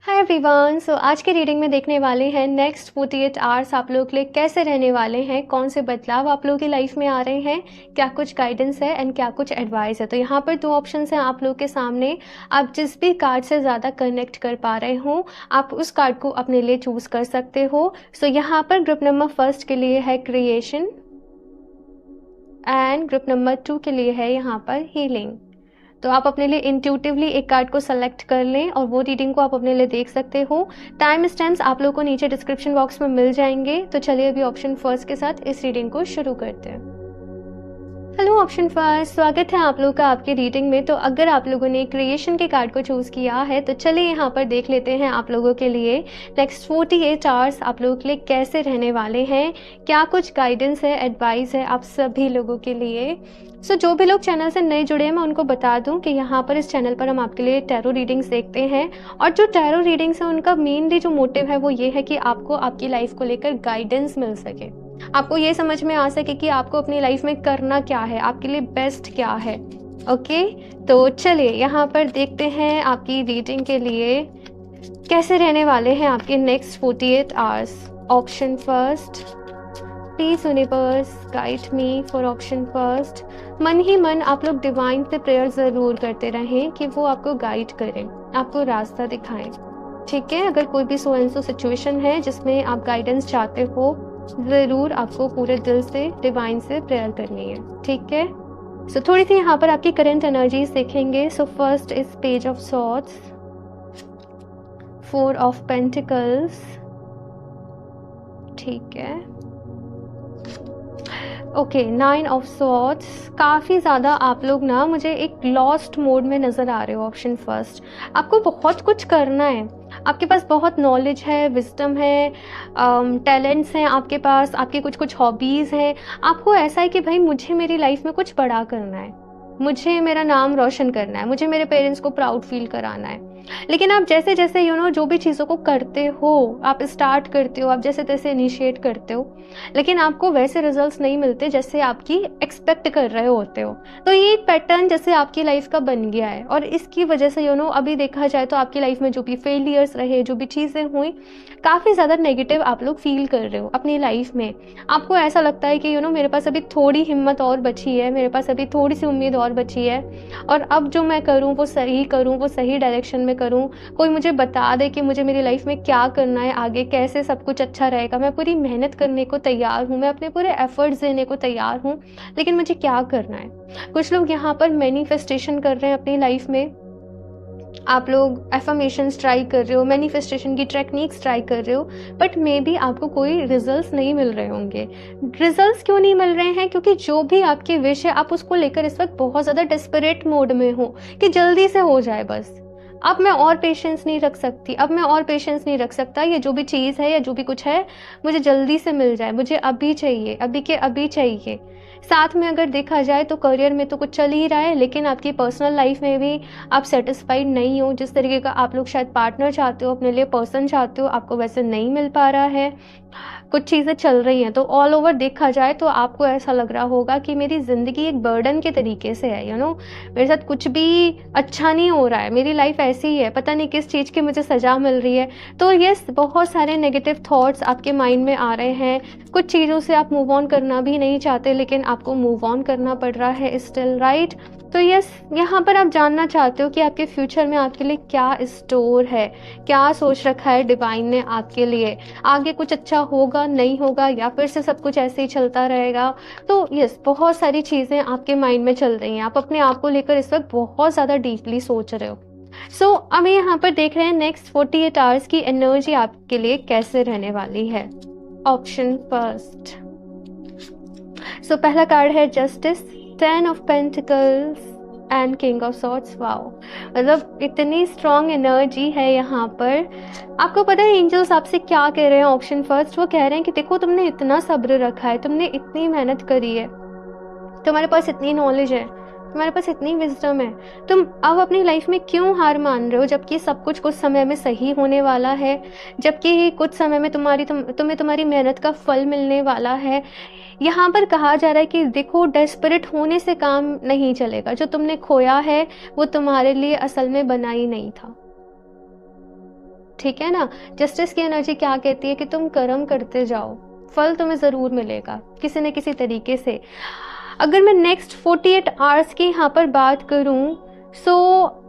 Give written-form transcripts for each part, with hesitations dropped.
Hi everyone. आज के reading में देखने वाले हैं नेक्स्ट 48 आवर्स आप लोगों के लिए कैसे रहने वाले हैं, कौन से बदलाव आप लोगों की लाइफ में आ रहे हैं, क्या कुछ गाइडेंस है एंड क्या कुछ एडवाइस है। तो यहाँ पर दो ऑप्शंस हैं आप लोगों के सामने। आप जिस भी कार्ड से ज़्यादा कनेक्ट कर पा रहे हो आप उस कार्ड को अपने लिए चूज़ कर सकते हो। यहाँ पर ग्रुप नंबर फर्स्ट के लिए है क्रिएशन एंड ग्रुप नंबर 2 के लिए है यहाँ पर हीलिंग। तो आप अपने लिए इंट्यूटिवली एक कार्ड को सेलेक्ट कर लें और वो रीडिंग को आप अपने लिए देख सकते हो। टाइम स्टैम्प्स आप लोगों को नीचे डिस्क्रिप्शन बॉक्स में मिल जाएंगे। तो चलिए अभी ऑप्शन फर्स्ट के साथ इस रीडिंग को शुरू करते हैं। हेलो ऑप्शन फर्स्ट, स्वागत है आप लोगों का आपकी रीडिंग में। तो अगर आप लोगों ने क्रिएशन के कार्ड को चूज़ किया है तो चलिए यहाँ पर देख लेते हैं आप लोगों के लिए नेक्स्ट 48 आवर्स आप लोगों के लिए कैसे रहने वाले हैं, क्या कुछ गाइडेंस है, एडवाइस है आप सभी लोगों के लिए। जो भी लोग चैनल से नए जुड़े हैं मैं उनको बता दूं कि यहाँ पर इस चैनल पर हम आपके लिए टैरो रीडिंग्स देखते हैं और जो टैरो रीडिंग्स हैं उनका मेनली जो मोटिव है वो ये है कि आपको आपकी लाइफ को लेकर गाइडेंस मिल सके, आपको ये समझ में आ सके कि आपको अपनी लाइफ में करना क्या है, आपके लिए बेस्ट क्या है। ओके, तो चलिए यहाँ पर देखते हैं आपकी रीडिंग के लिए कैसे रहने वाले हैं आपके next 48 hours. Option first, please universe guide me for option first. मन ही मन आप लोग डिवाइन से प्रेयर ज़रूर करते रहें कि वो आपको गाइड करें, आपको रास्ता दिखाएं। ठीक है, अगर कोई भी सो एंड सो सिचुएशन है जिसमें आप गाइडेंस चाहते हो ज़रूर आपको पूरे दिल से डिवाइन से प्रेयर करनी है। ठीक है, थोड़ी सी यहाँ पर आपकी करंट एनर्जीज देखेंगे। First is page of swords, 4 of pentacles. ठीक है, ओके, 9 ऑफ सॉर्ड्स। काफ़ी ज़्यादा आप लोग ना मुझे एक लॉस्ट मोड में नज़र आ रहे हो। ऑप्शन फर्स्ट, आपको बहुत कुछ करना है, आपके पास बहुत नॉलेज है, विजडम है, टैलेंट्स हैं आपके पास, आपके कुछ कुछ हॉबीज़ हैं। आपको ऐसा है कि भाई मुझे मेरी लाइफ में कुछ बड़ा करना है, मुझे मेरा नाम रोशन करना है, मुझे मेरे पेरेंट्स को प्राउड फील कराना है। लेकिन आप जैसे जैसे जो भी चीज़ों को करते हो, आप स्टार्ट करते हो, आप जैसे तैसे इनिशिएट करते हो, लेकिन आपको वैसे रिजल्ट्स नहीं मिलते जैसे आपकी एक्सपेक्ट कर रहे होते हो। तो ये एक पैटर्न जैसे आपकी लाइफ का बन गया है और इसकी वजह से अभी देखा जाए तो आपकी लाइफ में जो भी फेलियर्स रहे, जो भी चीज़ें हुई, काफ़ी ज़्यादा नेगेटिव आप लोग फील कर रहे हो अपनी लाइफ में। आपको ऐसा लगता है कि मेरे पास अभी थोड़ी हिम्मत और बची है, मेरे पास अभी थोड़ी सी उम्मीद और बची है और अब जो मैं करूँ वो सही करूँ, वो सही डायरेक्शन में करूँ। कोई मुझे बता दे कि मुझे मेरी लाइफ में क्या करना है, आगे कैसे सब कुछ अच्छा रहेगा। मैं पूरी मेहनत करने को तैयार हूँ, मैं अपने पूरे एफर्ट्स देने को तैयार हूँ, लेकिन मुझे क्या करना है। कुछ लोग यहाँ पर मैनिफेस्टेशन कर रहे हैं अपनी लाइफ में। आप लोग एफर्मेशंस ट्राई कर रहे हो, मैनिफेस्टेशन की टेक्निक्स ट्राई कर रहे हो, बट मे बी आपको कोई रिजल्ट्स नहीं मिल रहे होंगे। रिजल्ट्स क्यों नहीं मिल रहे हैं? क्योंकि जो भी आपके विश है आप उसको लेकर इस वक्त बहुत ज़्यादा डेस्परेट मोड में हो कि जल्दी से हो जाए बस। अब मैं और पेशेंस नहीं रख सकती, अब मैं और पेशेंस नहीं रख सकता। ये जो भी चीज़ है या जो भी कुछ है मुझे जल्दी से मिल जाए, मुझे अभी चाहिए, अभी के अभी चाहिए। साथ में अगर देखा जाए तो करियर में तो कुछ चल ही रहा है, लेकिन आपकी पर्सनल लाइफ में भी आप सेटिस्फाइड नहीं हो। जिस तरीके का आप लोग शायद पार्टनर चाहते हो, अपने लिए पर्सन चाहते हो, आपको वैसे नहीं मिल पा रहा है। कुछ चीज़ें चल रही हैं तो ऑल ओवर देखा जाए तो आपको ऐसा लग रहा होगा कि मेरी ज़िंदगी एक बर्डन के तरीके से है। मेरे साथ कुछ भी अच्छा नहीं हो रहा है, मेरी लाइफ ऐसी ही है, पता नहीं किस चीज़ की मुझे सज़ा मिल रही है। तो यस, बहुत सारे नेगेटिव थॉट्स आपके माइंड में आ रहे हैं। कुछ चीज़ों से आप मूव ऑन करना भी नहीं चाहते, लेकिन आपको मूव ऑन करना पड़ रहा है स्टिल, राइट। तो यस, यहाँ पर आप जानना चाहते हो कि आपके फ्यूचर में आपके लिए क्या स्टोर है, क्या सोच रखा है डिवाइन ने आपके लिए, आगे कुछ अच्छा होगा, नहीं होगा, या फिर से सब कुछ ऐसे ही चलता रहेगा। तो यस, बहुत सारी चीज़ें आपके माइंड में चल रही हैं, आप अपने आप को लेकर इस वक्त बहुत ज़्यादा डीपली सोच रहे हो। अब यहाँ पर देख रहे हैं नेक्स्ट 48 आवर्स की एनर्जी आपके लिए कैसे रहने वाली है। ऑप्शन फर्स्ट, पहला कार्ड है justice, 10 of pentacles and king of swords. Wow, मतलब इतनी स्ट्रॉन्ग एनर्जी है यहाँ पर। आपको पता है एंजल्स आपसे क्या कह रहे हैं? ऑप्शन फर्स्ट, वो कह रहे हैं कि देखो तुमने इतना सब्र रखा है, तुमने इतनी मेहनत करी है, तुम्हारे पास इतनी नॉलेज है, तुम्हारे पास इतनी विजडम है, तुम अब अपनी लाइफ में क्यों हार मान रहे हो? जबकि सब कुछ कुछ समय में सही होने वाला है, जबकि कुछ समय में तुम्हें तुम्हारी मेहनत का फल मिलने वाला है। यहाँ पर कहा जा रहा है कि देखो, डेस्परेट होने से काम नहीं चलेगा। जो तुमने खोया है वो तुम्हारे लिए असल में बना ही नहीं था। ठीक है ना। जस्टिस की एनर्जी क्या कहती है कि तुम कर्म करते जाओ, फल तुम्हें ज़रूर मिलेगा किसी न किसी तरीके से। अगर मैं नेक्स्ट 48 आवर्स की यहाँ पर बात करूँ, सो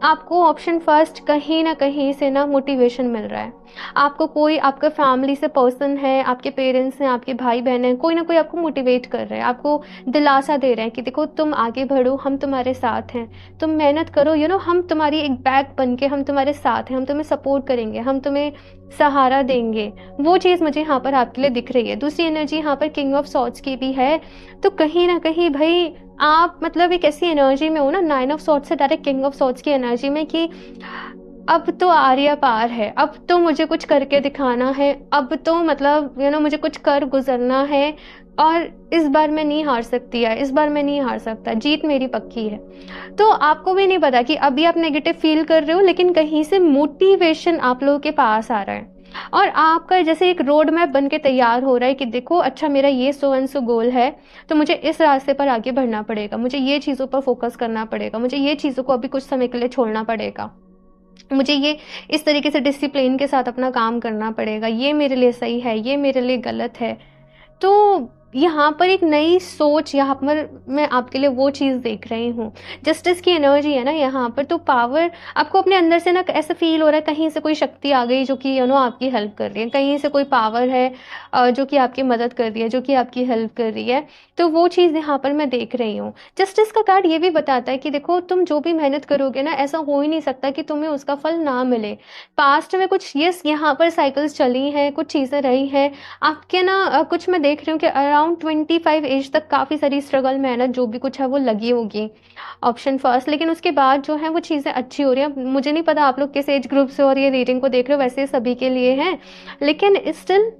आपको ऑप्शन फर्स्ट कहीं ना कहीं से ना मोटिवेशन मिल रहा है। आपको कोई आपका फैमिली से पर्सन है, आपके पेरेंट्स हैं, आपके भाई बहन हैं, कोई ना कोई आपको मोटिवेट कर रहे हैं, आपको दिलासा दे रहे हैं कि देखो तुम आगे बढ़ो, हम तुम्हारे साथ हैं, तुम मेहनत करो, हम तुम्हारी एक बैक बन के हम तुम्हारे साथ हैं, हम तुम्हें सपोर्ट करेंगे, हम तुम्हें सहारा देंगे। वो चीज़ मुझे यहाँ पर आपके लिए दिख रही है। दूसरी एनर्जी यहाँ पर किंग ऑफ सॉर्ड्स की भी है, तो कहीं ना कहीं भाई आप मतलब एक ऐसी एनर्जी में हो ना, 9 ऑफ सॉर्ड्स से डायरेक्ट किंग ऑफ सॉर्ड्स की एनर्जी में, कि अब तो आर्या पार है, अब तो मुझे कुछ करके दिखाना है, अब तो मतलब मुझे कुछ कर गुजरना है, और इस बार मैं नहीं हार सकती है, इस बार मैं नहीं हार सकता, जीत मेरी पक्की है। तो आपको भी नहीं पता कि अभी आप नेगेटिव फील कर रहे हो, लेकिन कहीं से मोटिवेशन आप लोगों के पास आ रहा है, और आपका जैसे एक रोड मैप बन के तैयार हो रहा है कि देखो अच्छा मेरा ये सो एंड सो गोल है, तो मुझे इस रास्ते पर आगे बढ़ना पड़ेगा, मुझे ये चीज़ों पर फोकस करना पड़ेगा, मुझे ये चीज़ों को अभी कुछ समय के लिए छोड़ना पड़ेगा, मुझे ये इस तरीके से डिसिप्लिन के साथ अपना काम करना पड़ेगा, ये मेरे लिए सही है, ये मेरे लिए गलत है। तो यहाँ पर एक नई सोच, यहाँ पर मैं आपके लिए वो चीज़ देख रही हूँ। जस्टिस की एनर्जी है ना यहाँ पर, तो पावर आपको अपने अंदर से ना ऐसा फील हो रहा है कहीं से कोई शक्ति आ गई जो कि आपकी हेल्प कर रही है, कहीं से कोई पावर है जो कि आपकी मदद कर रही है, जो कि आपकी हेल्प कर रही है। तो वो चीज़ यहाँ पर मैं देख रही हूँ। जस्टिस का कार्ड ये भी बताता है कि देखो तुम जो भी मेहनत करोगे ना, ऐसा हो ही नहीं सकता कि तुम्हें उसका फल ना मिले। पास्ट में कुछ यहाँ पर साइकिल्स चली हैं, कुछ चीज़ें रही हैं आपके ना, कुछ मैं देख रही हूँ कि अराउंड 25 एज तक काफ़ी सारी स्ट्रगल, मेहनत जो भी कुछ है वो लगी होगी, ऑप्शन फर्स्ट। लेकिन उसके बाद जो है वो चीज़ें अच्छी हो रही हैं। मुझे नहीं पता आप लोग किस एज ग्रुप से और ये रीडिंग को देख रहे हो, वैसे सभी के लिए है, लेकिन स्टिल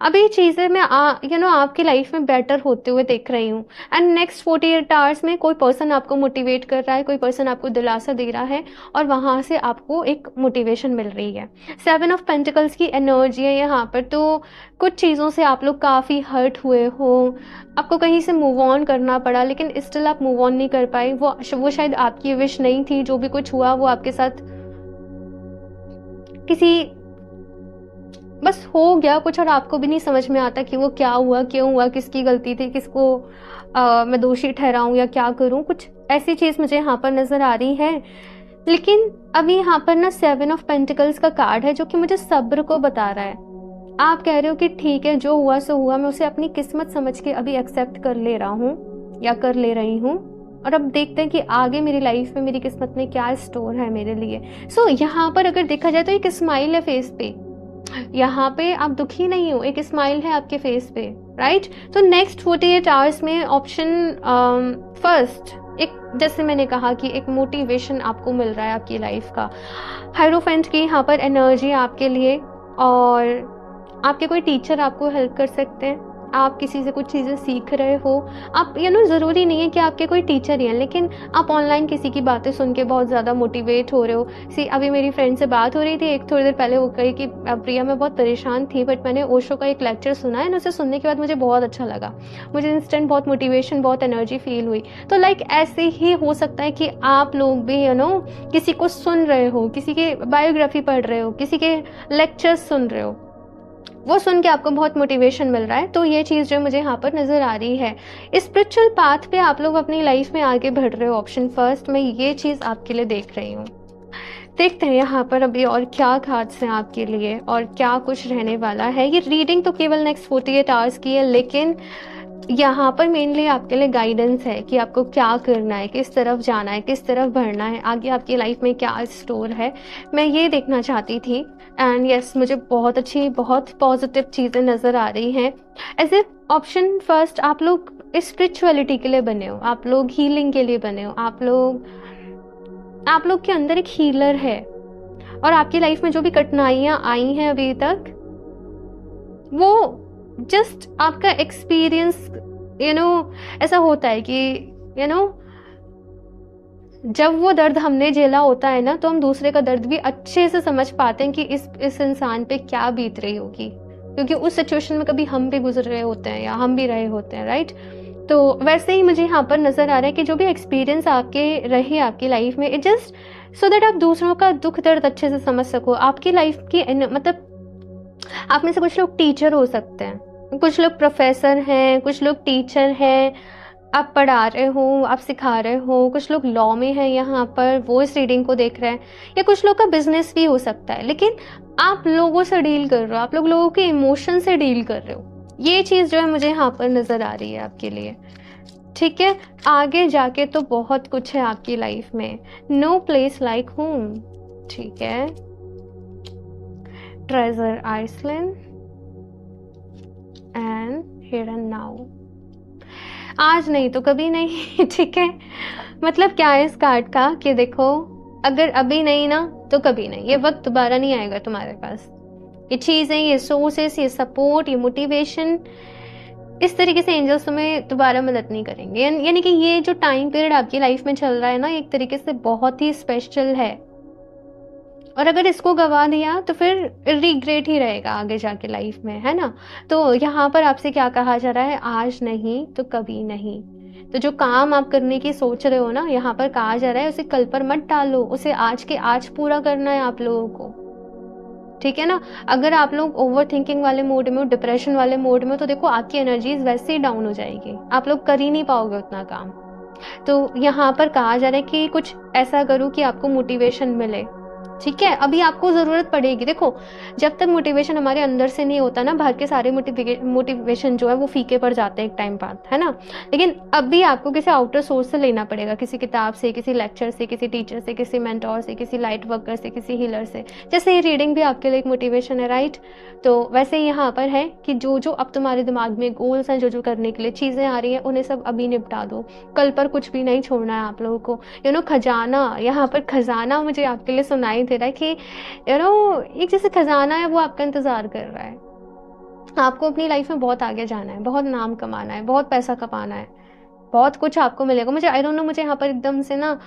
अभी चीज़ें मैं आपकी लाइफ में बेटर होते हुए देख रही हूँ। एंड नेक्स्ट 48 आवर्स में कोई पर्सन आपको मोटिवेट कर रहा है, कोई पर्सन आपको दिलासा दे रहा है, और वहाँ से आपको एक मोटिवेशन मिल रही है। 7 ऑफ पेंटिकल्स की एनर्जी है यहाँ पर, तो कुछ चीज़ों से आप लोग काफ़ी हर्ट हुए हो, आपको कहीं से मूव ऑन करना पड़ा, लेकिन स्टिल आप मूव ऑन नहीं कर पाए। वो शायद आपकी विश नहीं थी, जो भी कुछ हुआ वो आपके साथ किसी बस हो गया कुछ, और आपको भी नहीं समझ में आता कि वो क्या हुआ, क्यों हुआ, किसकी गलती थी, किसको मैं दोषी ठहराऊं या क्या करूं। कुछ ऐसी चीज़ मुझे यहाँ पर नज़र आ रही है। लेकिन अभी यहाँ पर ना 7 ऑफ पेंटिकल्स का कार्ड है, जो कि मुझे सब्र को बता रहा है। आप कह रहे हो कि ठीक है जो हुआ सो हुआ, मैं उसे अपनी किस्मत समझ के अभी एक्सेप्ट कर ले रहा हूँ या कर ले रही हूँ, और अब देखते हैं कि आगे मेरी लाइफ में मेरी किस्मत में क्या स्टोर है मेरे लिए। सो यहाँ पर अगर देखा जाए तो एक स्माइल है फेस पे, यहाँ पे आप दुखी नहीं हो, एक स्माइल है आपके फेस पे, राइट। तो नेक्स्ट 48 आवर्स में ऑप्शन फर्स्ट, एक जैसे मैंने कहा कि एक मोटिवेशन आपको मिल रहा है आपकी लाइफ का। हायरोफेंट की यहाँ पर एनर्जी आपके लिए, और आपके कोई टीचर आपको हेल्प कर सकते हैं, आप किसी से कुछ चीज़ें सीख रहे हो, आप ज़रूरी नहीं है कि आपके कोई टीचर ही हैं, लेकिन आप ऑनलाइन किसी की बातें सुन के बहुत ज़्यादा मोटिवेट हो रहे हो। अभी मेरी फ्रेंड से बात हो रही थी एक थोड़ी देर पहले, वो कही कि प्रिया मैं बहुत परेशान थी, बट मैंने ओशो का एक लेक्चर सुना है, उसे सुनने के बाद मुझे बहुत अच्छा लगा, मुझे इंस्टेंट बहुत मोटिवेशन, बहुत एनर्जी फील हुई। तो ऐसे ही हो सकता है कि आप लोग भी किसी को सुन रहे हो, किसी के बायोग्राफी पढ़ रहे हो, किसी के लेक्चर्स सुन रहे हो, वो सुन के आपको बहुत मोटिवेशन मिल रहा है। तो ये चीज़ जो मुझे यहाँ पर नज़र आ रही है, स्पिरिचुअल पाथ पे आप लोग अपनी लाइफ में आगे बढ़ रहे हो, ऑप्शन फर्स्ट में ये चीज़ आपके लिए देख रही हूँ। देखते हैं यहाँ पर अभी और क्या खास हैं आपके लिए और क्या कुछ रहने वाला है। ये रीडिंग तो केवल नेक्स्ट 48 आवर्स की है, लेकिन यहाँ पर मेनली आपके लिए गाइडेंस है कि आपको क्या करना है, किस तरफ जाना है, किस तरफ बढ़ना है, आगे आपकी लाइफ में क्या स्टोर है, मैं ये देखना चाहती थी। एंड यस, मुझे बहुत अच्छी, बहुत पॉजिटिव चीज़ें नज़र आ रही हैं। एज ए ऑप्शन फर्स्ट, आप लोग स्पिरिचुअलिटी के लिए बने हो, आप लोग हीलिंग के लिए बने हो, आप लोग के अंदर एक हीलर है, और आपकी लाइफ में जो भी कठिनाइयाँ आई हैं अभी तक, वो जस्ट आपका एक्सपीरियंस ऐसा होता है कि जब वो दर्द हमने झेला होता है ना, तो हम दूसरे का दर्द भी अच्छे से समझ पाते हैं कि इस इंसान पे क्या बीत रही होगी, क्योंकि उस सिचुएशन में कभी हम भी गुजर रहे होते हैं या हम भी रहे होते हैं, राइट। तो वैसे ही मुझे यहाँ पर नज़र आ रहा है कि जो भी एक्सपीरियंस आपके रहे आपकी लाइफ में, इट जस्ट सो दैट आप दूसरों का दुख दर्द अच्छे से समझ सको। आपकी लाइफ की मतलब आप में से कुछ लोग टीचर हो सकते हैं, कुछ लोग प्रोफेसर हैं, कुछ लोग टीचर हैं, आप पढ़ा रहे हो, आप सिखा रहे हो, कुछ लोग लॉ में हैं यहाँ पर, वो इस रीडिंग को देख रहे हैं, या कुछ लोग का बिजनेस भी हो सकता है। लेकिन आप लोगों से डील कर रहे हो, आप लोगों के इमोशन से डील कर रहे हो। ये चीज़ जो है मुझे यहाँ पर नज़र आ रही है आपके लिए। ठीक है, आगे जाके तो बहुत कुछ है आपकी लाइफ में। No place like home. ठीक है, Treasure Island and here and now. आज नहीं तो कभी नहीं। ठीक है, मतलब क्या है इस कार्ड का कि देखो, अगर अभी नहीं ना तो कभी नहीं। ये वक्त दोबारा नहीं आएगा तुम्हारे पास। ये चीज़ें, ये सोर्सेस, ये सपोर्ट, ये मोटिवेशन, इस तरीके से एंजल्स तुम्हें दोबारा मदद नहीं करेंगे। यानी कि ये जो टाइम पीरियड आपकी लाइफ में चल रहा है ना, एक तरीके से बहुत ही स्पेशल है। और अगर इसको गवा दिया तो फिर रिग्रेट ही रहेगा आगे जाके लाइफ में, है ना। तो यहाँ पर आपसे क्या कहा जा रहा है, आज नहीं तो कभी नहीं। तो जो काम आप करने की सोच रहे हो ना, यहाँ पर कहा जा रहा है उसे कल पर मत डालो, उसे आज के आज पूरा करना है आप लोगों को। ठीक है ना। अगर आप लोग ओवर थिंकिंग वाले मोड में हो, डिप्रेशन वाले मोड में हो, तो देखो आपकी एनर्जीज वैसे ही डाउन हो जाएगी, आप लोग कर ही नहीं पाओगे उतना काम। तो यहाँ पर कहा जा रहा है कि कुछ ऐसा करो कि आपको मोटिवेशन मिले। ठीक है, अभी आपको ज़रूरत पड़ेगी। देखो, जब तक मोटिवेशन हमारे अंदर से नहीं होता ना, बाहर के सारे मोटिवेशन जो है वो फीके पड़ जाते हैं एक टाइम बाद, है ना। लेकिन अभी आपको किसी आउटर सोर्स से लेना पड़ेगा, किसी किताब से, किसी लेक्चर से, किसी टीचर से, किसी मेंटोर से, किसी लाइट वर्कर से, किसी हीलर से। जैसे ये रीडिंग भी आपके लिए एक मोटिवेशन है, राइट। तो वैसे ही यहाँ पर है कि जो जो अब तुम्हारे दिमाग में गोल्स हैं, जो जो करने के लिए चीज़ें आ रही हैं, उन्हें सब अभी निपटा दो। कल पर कुछ भी नहीं छोड़ना है आप लोगों को। खजाना, यहाँ पर खजाना मुझे आपके लिए सुनाई दे रहा है कि एक जैसे खजाना है वो आपका इंतजार कर रहा है। आपको अपनी लाइफ में बहुत आगे जाना है, बहुत नाम कमाना है, बहुत पैसा कमाना है, बहुत कुछ आपको मिलेगा। मुझे आई डोंट नो, मुझे यहाँ पर एकदम से ना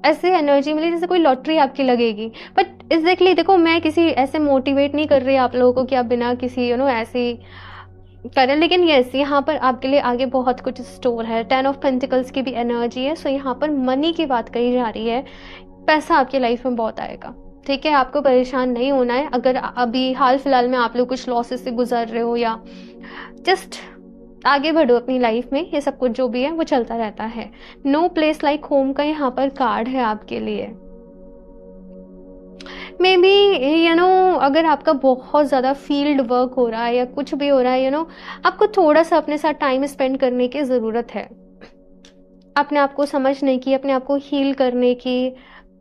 ऐसे एनर्जी मिली जैसे कोई लॉटरी आपकी लगेगी। बट एग्जैक्टली देखो, मैं किसी ऐसे मोटिवेट नहीं कर रही आप लोगों को कि आप बिना किसी ऐसी करें। लेकिन यस, यहाँ पर आपके लिए आगे बहुत कुछ स्टोर है। 10 ऑफ पेंटिकल्स की भी एनर्जी है। सो यहाँ पर मनी की बात कही जा रही है, पैसा आपकी लाइफ में बहुत आएगा। ठीक है, आपको परेशान नहीं होना है। अगर अभी हाल फिलहाल में आप लोग कुछ लॉसेस से गुजर रहे हो या जस्ट आगे बढ़ो अपनी लाइफ में, ये सब कुछ जो भी है वो चलता रहता है। नो प्लेस लाइक होम का यहाँ पर कार्ड है आपके लिए। मे बी अगर आपका बहुत ज़्यादा फील्ड वर्क हो रहा है या कुछ भी हो रहा है, आपको थोड़ा सा अपने साथ टाइम स्पेंड करने की ज़रूरत है, अपने आप को समझने की, अपने आप को हील करने की।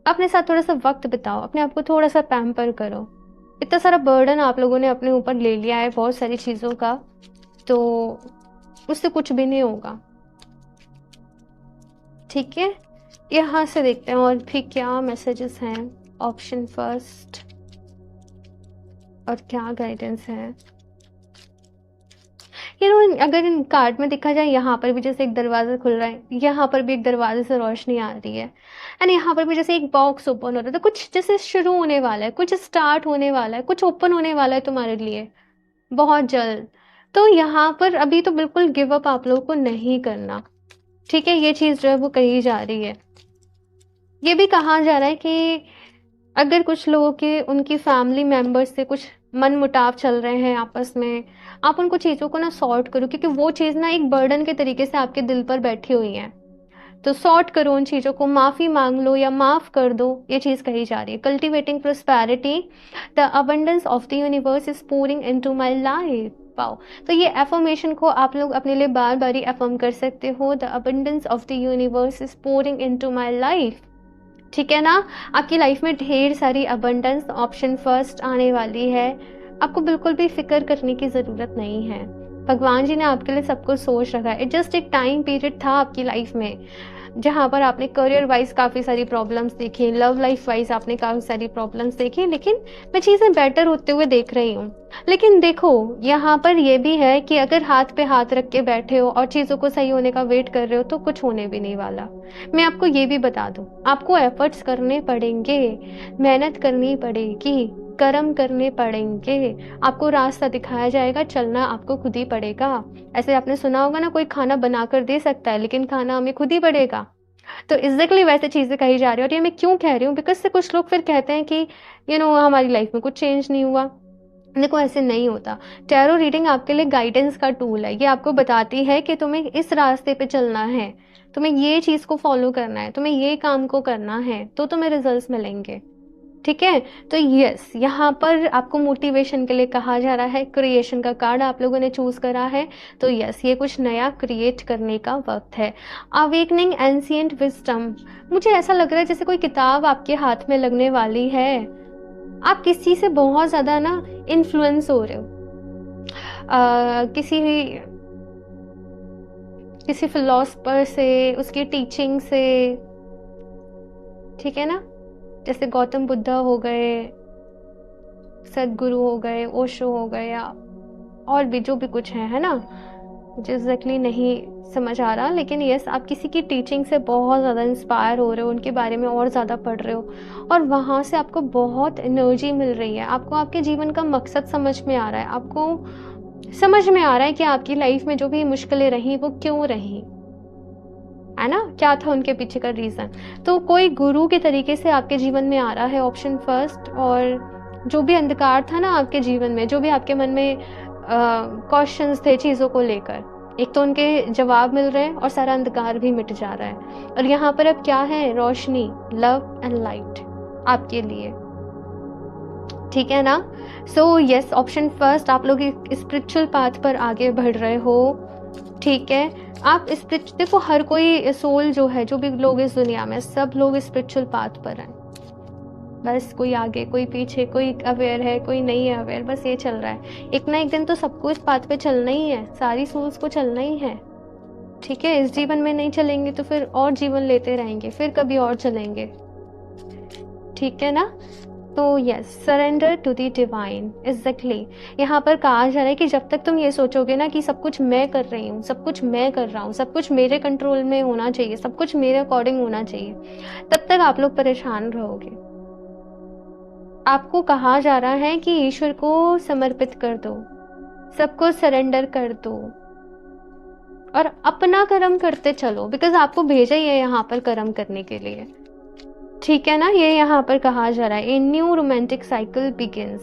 अपने साथ थोड़ा सा वक्त बिताओ, अपने आप को थोड़ा सा पैम्पर करो। इतना सारा बर्डन आप लोगों ने अपने ऊपर ले लिया है बहुत सारी चीज़ों का, तो उससे कुछ भी नहीं होगा। ठीक है, यहाँ से देखते हैं और भी क्या मैसेजेस हैं। ऑप्शन फर्स्ट, और क्या गाइडेंस है। अगर इन कार्ड में देखा जाए, यहाँ पर भी जैसे एक दरवाज़ा खुल रहा है, यहाँ पर भी एक दरवाजे से रोशनी आ रही है, एंड यहाँ पर भी जैसे एक बॉक्स ओपन हो रहा है। तो कुछ जैसे शुरू होने वाला है, कुछ स्टार्ट होने वाला है, कुछ ओपन होने वाला है तुम्हारे लिए बहुत जल्द। तो यहाँ पर अभी तो बिल्कुल गिव अप आप लोगों को नहीं करना। ठीक है, ये चीज़ जो है वो कही जा रही है। ये भी कहा जा रहा है कि अगर कुछ लोगों के उनकी फैमिली मेम्बर्स से कुछ मन मुटाव चल रहे हैं आपस में, आप उनको चीज़ों को ना सॉर्ट करो, क्योंकि वो चीज़ ना एक बर्डन के तरीके से आपके दिल पर बैठी हुई है। तो सॉर्ट करो उन चीज़ों को, माफ़ी मांग लो या माफ़ कर दो, ये चीज़ कही जा रही है। Cultivating prosperity, the abundance of the universe is pouring into my life. पाओ, तो ये एफर्मेशन को आप लोग अपने लिए बार बार ही एफर्म कर सकते हो। The abundance of the universe is pouring into my life. ठीक है ना, आपकी लाइफ में ढेर सारी अबंडेंस, ऑप्शन फर्स्ट आने वाली है। आपको बिल्कुल भी फिक्र करने की ज़रूरत नहीं है। भगवान जी ने आपके लिए सब कुछ सोच रखा है। जस्ट एक टाइम पीरियड था आपकी लाइफ में जहाँ पर आपने करियर वाइज काफ़ी सारी प्रॉब्लम्स देखी, लव लाइफ वाइज आपने काफ़ी सारी प्रॉब्लम्स देखी, लेकिन मैं चीज़ें बेटर होते हुए देख रही हूँ। लेकिन देखो, यहाँ पर यह भी है कि अगर हाथ पे हाथ रख के बैठे हो और चीज़ों को सही होने का वेट कर रहे हो तो कुछ होने भी नहीं वाला। मैं आपको ये भी बता दूँ, आपको एफर्ट्स करने पड़ेंगे, मेहनत करनी पड़ेगी। कर्म करने पड़ेंगे, आपको रास्ता दिखाया जाएगा, चलना आपको खुद ही पड़ेगा। ऐसे आपने सुना होगा ना, कोई खाना बना कर दे सकता है लेकिन खाना हमें खुद ही पड़ेगा। तो एग्जैक्टली वैसे चीज़ें कही जा रही है। और ये मैं क्यों कह रही हूँ, बिकॉज से कुछ लोग फिर कहते हैं कि हमारी लाइफ में कुछ चेंज नहीं हुआ। देखो ऐसे नहीं होता। टैरो रीडिंग आपके लिए गाइडेंस का टूल है। ये आपको बताती है कि तुम्हें इस रास्ते पे चलना है, तुम्हें ये चीज़ को फॉलो करना है, तुम्हें ये काम को करना है, तो तुम्हें रिजल्ट्स मिलेंगे। ठीक है, तो यस, यहाँ पर आपको मोटिवेशन के लिए कहा जा रहा है। क्रिएशन का कार्ड आप लोगों ने चूज करा है, तो यस, ये कुछ नया क्रिएट करने का वक्त है। अवेकनिंग एंशिएंट विजडम, मुझे ऐसा लग रहा है जैसे कोई किताब आपके हाथ में लगने वाली है। आप किसी से बहुत ज़्यादा ना इन्फ्लुएंस हो रहे हो, किसी फिलोसफर से, उसकी टीचिंग से। ठीक है ना, जैसे गौतम बुद्धा हो गए, सदगुरु हो गए, ओशो हो गए, या और भी जो भी कुछ है ना, मुझे एग्जैक्टली नहीं समझ आ रहा, लेकिन यस, आप किसी की टीचिंग से बहुत ज़्यादा इंस्पायर हो रहे हो, उनके बारे में और ज़्यादा पढ़ रहे हो, और वहाँ से आपको बहुत एनर्जी मिल रही है। आपको आपके जीवन का मकसद समझ में आ रहा है, आपको समझ में आ रहा है कि आपकी लाइफ में जो भी मुश्किलें रही वो क्यों रही, है ना, क्या था उनके पीछे का रीज़न। तो कोई गुरु के तरीके से आपके जीवन में आ रहा है, ऑप्शन फर्स्ट। और जो भी अंधकार था ना आपके जीवन में, जो भी आपके मन में क्वेश्चंस थे चीज़ों को लेकर, एक तो उनके जवाब मिल रहे हैं और सारा अंधकार भी मिट जा रहा है। और यहाँ पर अब क्या है, रोशनी, लव एंड लाइट आपके लिए। ठीक है ना, सो यस, ऑप्शन फर्स्ट, आप लोग स्पिरिचुअल पाथ पर आगे बढ़ रहे हो। ठीक है, आप देखो, हर कोई सोल जो है, जो भी लोग इस दुनिया में, सब लोग स्पिरिचुअल पाथ पर हैं। बस कोई आगे, कोई पीछे, कोई अवेयर है, कोई नहीं है अवेयर, बस ये चल रहा है। एक ना एक दिन तो सबको इस पाथ पे चलना ही है, सारी सोल्स को चलना ही है। ठीक है, इस जीवन में नहीं चलेंगे तो फिर और जीवन लेते रहेंगे, फिर कभी और चलेंगे। ठीक है ना, तो yes, surrender to the divine, exactly. यहाँ पर कहा जा रहा है कि जब तक तुम ये सोचोगे ना कि सब कुछ मैं कर रही हूँ, सब कुछ मैं कर रहा हूँ, सब कुछ मेरे कंट्रोल में होना चाहिए, सब कुछ मेरे अकॉर्डिंग होना चाहिए, तब तक आप लोग परेशान रहोगे। आपको कहा जा रहा है कि ईश्वर को समर्पित कर दो, सबको सरेंडर कर दो और अपना कर्म करते चलो, बिकॉज आपको भेजा ही है यहाँ पर कर्म करने के लिए। ठीक है ना, ये यहाँ पर कहा जा रहा है, a new romantic cycle begins.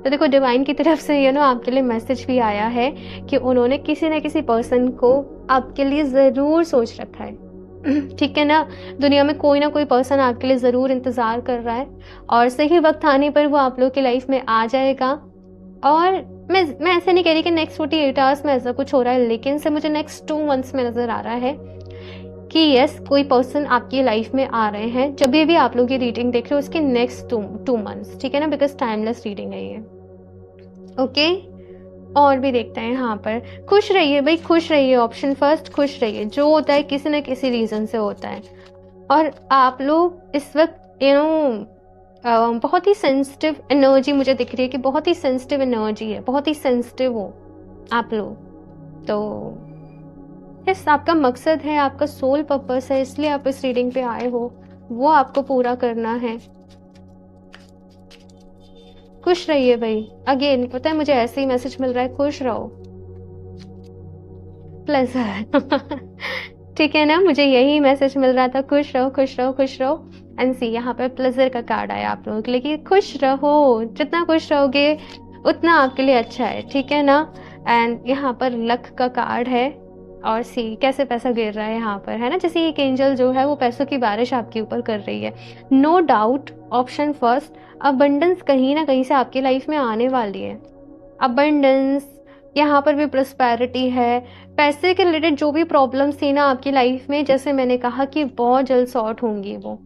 तो देखो, डिवाइन की तरफ से आपके लिए मैसेज भी आया है कि उन्होंने किसी न किसी पर्सन को आपके लिए ज़रूर सोच रखा है। ठीक है ना, दुनिया में कोई ना कोई पर्सन आपके लिए ज़रूर इंतज़ार कर रहा है, और सही वक्त आने पर वो आप लोग की लाइफ में आ जाएगा। और मैं ऐसे नहीं कह रही कि नेक्स्ट 48 आवर्स में ऐसा कुछ हो रहा है, लेकिन से मुझे नेक्स्ट 2 मंथ्स में नज़र आ रहा है कि यस, कोई पर्सन आपकी लाइफ में आ रहे हैं। जब भी आप लोग ये रीडिंग देख रहे हो, उसके नेक्स्ट 2 मंथ्स, ठीक है ना, बिकॉज टाइमलेस रीडिंग है ये। ओके, और भी देखते हैं यहाँ पर। खुश रहिए भाई, खुश रहिए, ऑप्शन फर्स्ट, खुश रहिए। जो होता है किसी न किसी रीज़न से होता है, और आप लोग इस वक्त बहुत ही सेंसिटिव एनर्जी मुझे दिख रही है कि बहुत ही सेंसिटिव एनर्जी है, बहुत ही सेंसिटिव हो आप लोग। तो यस, आपका मकसद है, आपका सोल पर्पस है, इसलिए आप इस रीडिंग पे आए हो, वो आपको पूरा करना है। खुश रहिए भाई। अगेन पता है, मुझे ऐसे ही मैसेज मिल रहा है, खुश रहो, प्लेजर। ठीक है ना, मुझे यही मैसेज मिल रहा था, खुश रहो, खुश रहो, खुश रहो। एंड सी, यहाँ पर प्लेजर का कार्ड आया आप लोगों के लिए कि खुश रहो, जितना खुश रहोगे उतना आपके लिए अच्छा है। ठीक है ना, एंड यहाँ पर लक का कार्ड है, और सी कैसे पैसा गिर रहा है यहाँ पर, है ना, जैसे एक एंजल जो है वो पैसों की बारिश आपके ऊपर कर रही है। No doubt, option first, abundance कहीं ना कहीं से आपकी लाइफ में आने वाली है। अबंडेंस, यहाँ पर भी प्रॉस्पेरिटी है। पैसे के रिलेटेड जो भी प्रॉब्लम्स थी ना आपकी लाइफ में, जैसे मैंने कहा कि बहुत जल्द सॉर्ट होंगी वो।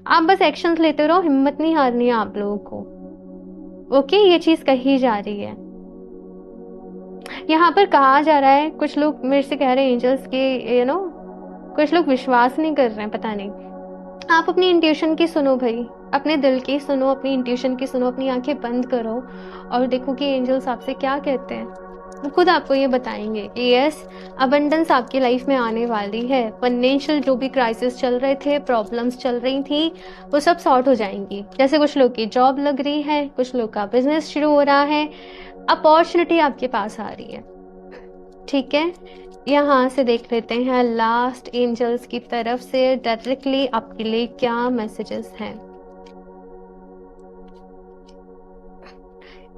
आप बस एक्शंस लेते रहो, हिम्मत नहीं हारनी है आप लोगों को। ओके, ये चीज़ कही जा रही है। यहाँ पर कहा जा रहा है, कुछ लोग मेरे से कह रहे हैं एंजल्स के, कुछ लोग विश्वास नहीं कर रहे हैं, पता नहीं। आप अपनी इंट्यूशन की सुनो भाई, अपने दिल की सुनो, अपनी इंट्यूशन की सुनो, अपनी आंखें बंद करो और देखो कि एंजल्स आपसे क्या कहते हैं। वो खुद आपको ये बताएंगे कि यस, अबंडेंस आपकी लाइफ में आने वाली है। फाइनेंशियल जो भी क्राइसिस चल रहे थे, प्रॉब्लम्स चल रही थी, वो सब सॉर्ट हो जाएंगी। जैसे कुछ लोग की जॉब लग रही है, कुछ लोग का बिजनेस शुरू हो रहा है, अपॉर्चुनिटी आपके पास आ रही है। ठीक है, यहाँ से देख लेते हैं लास्ट एंजल्स की तरफ से डायरेक्टली आपके लिए क्या मैसेजेस हैं।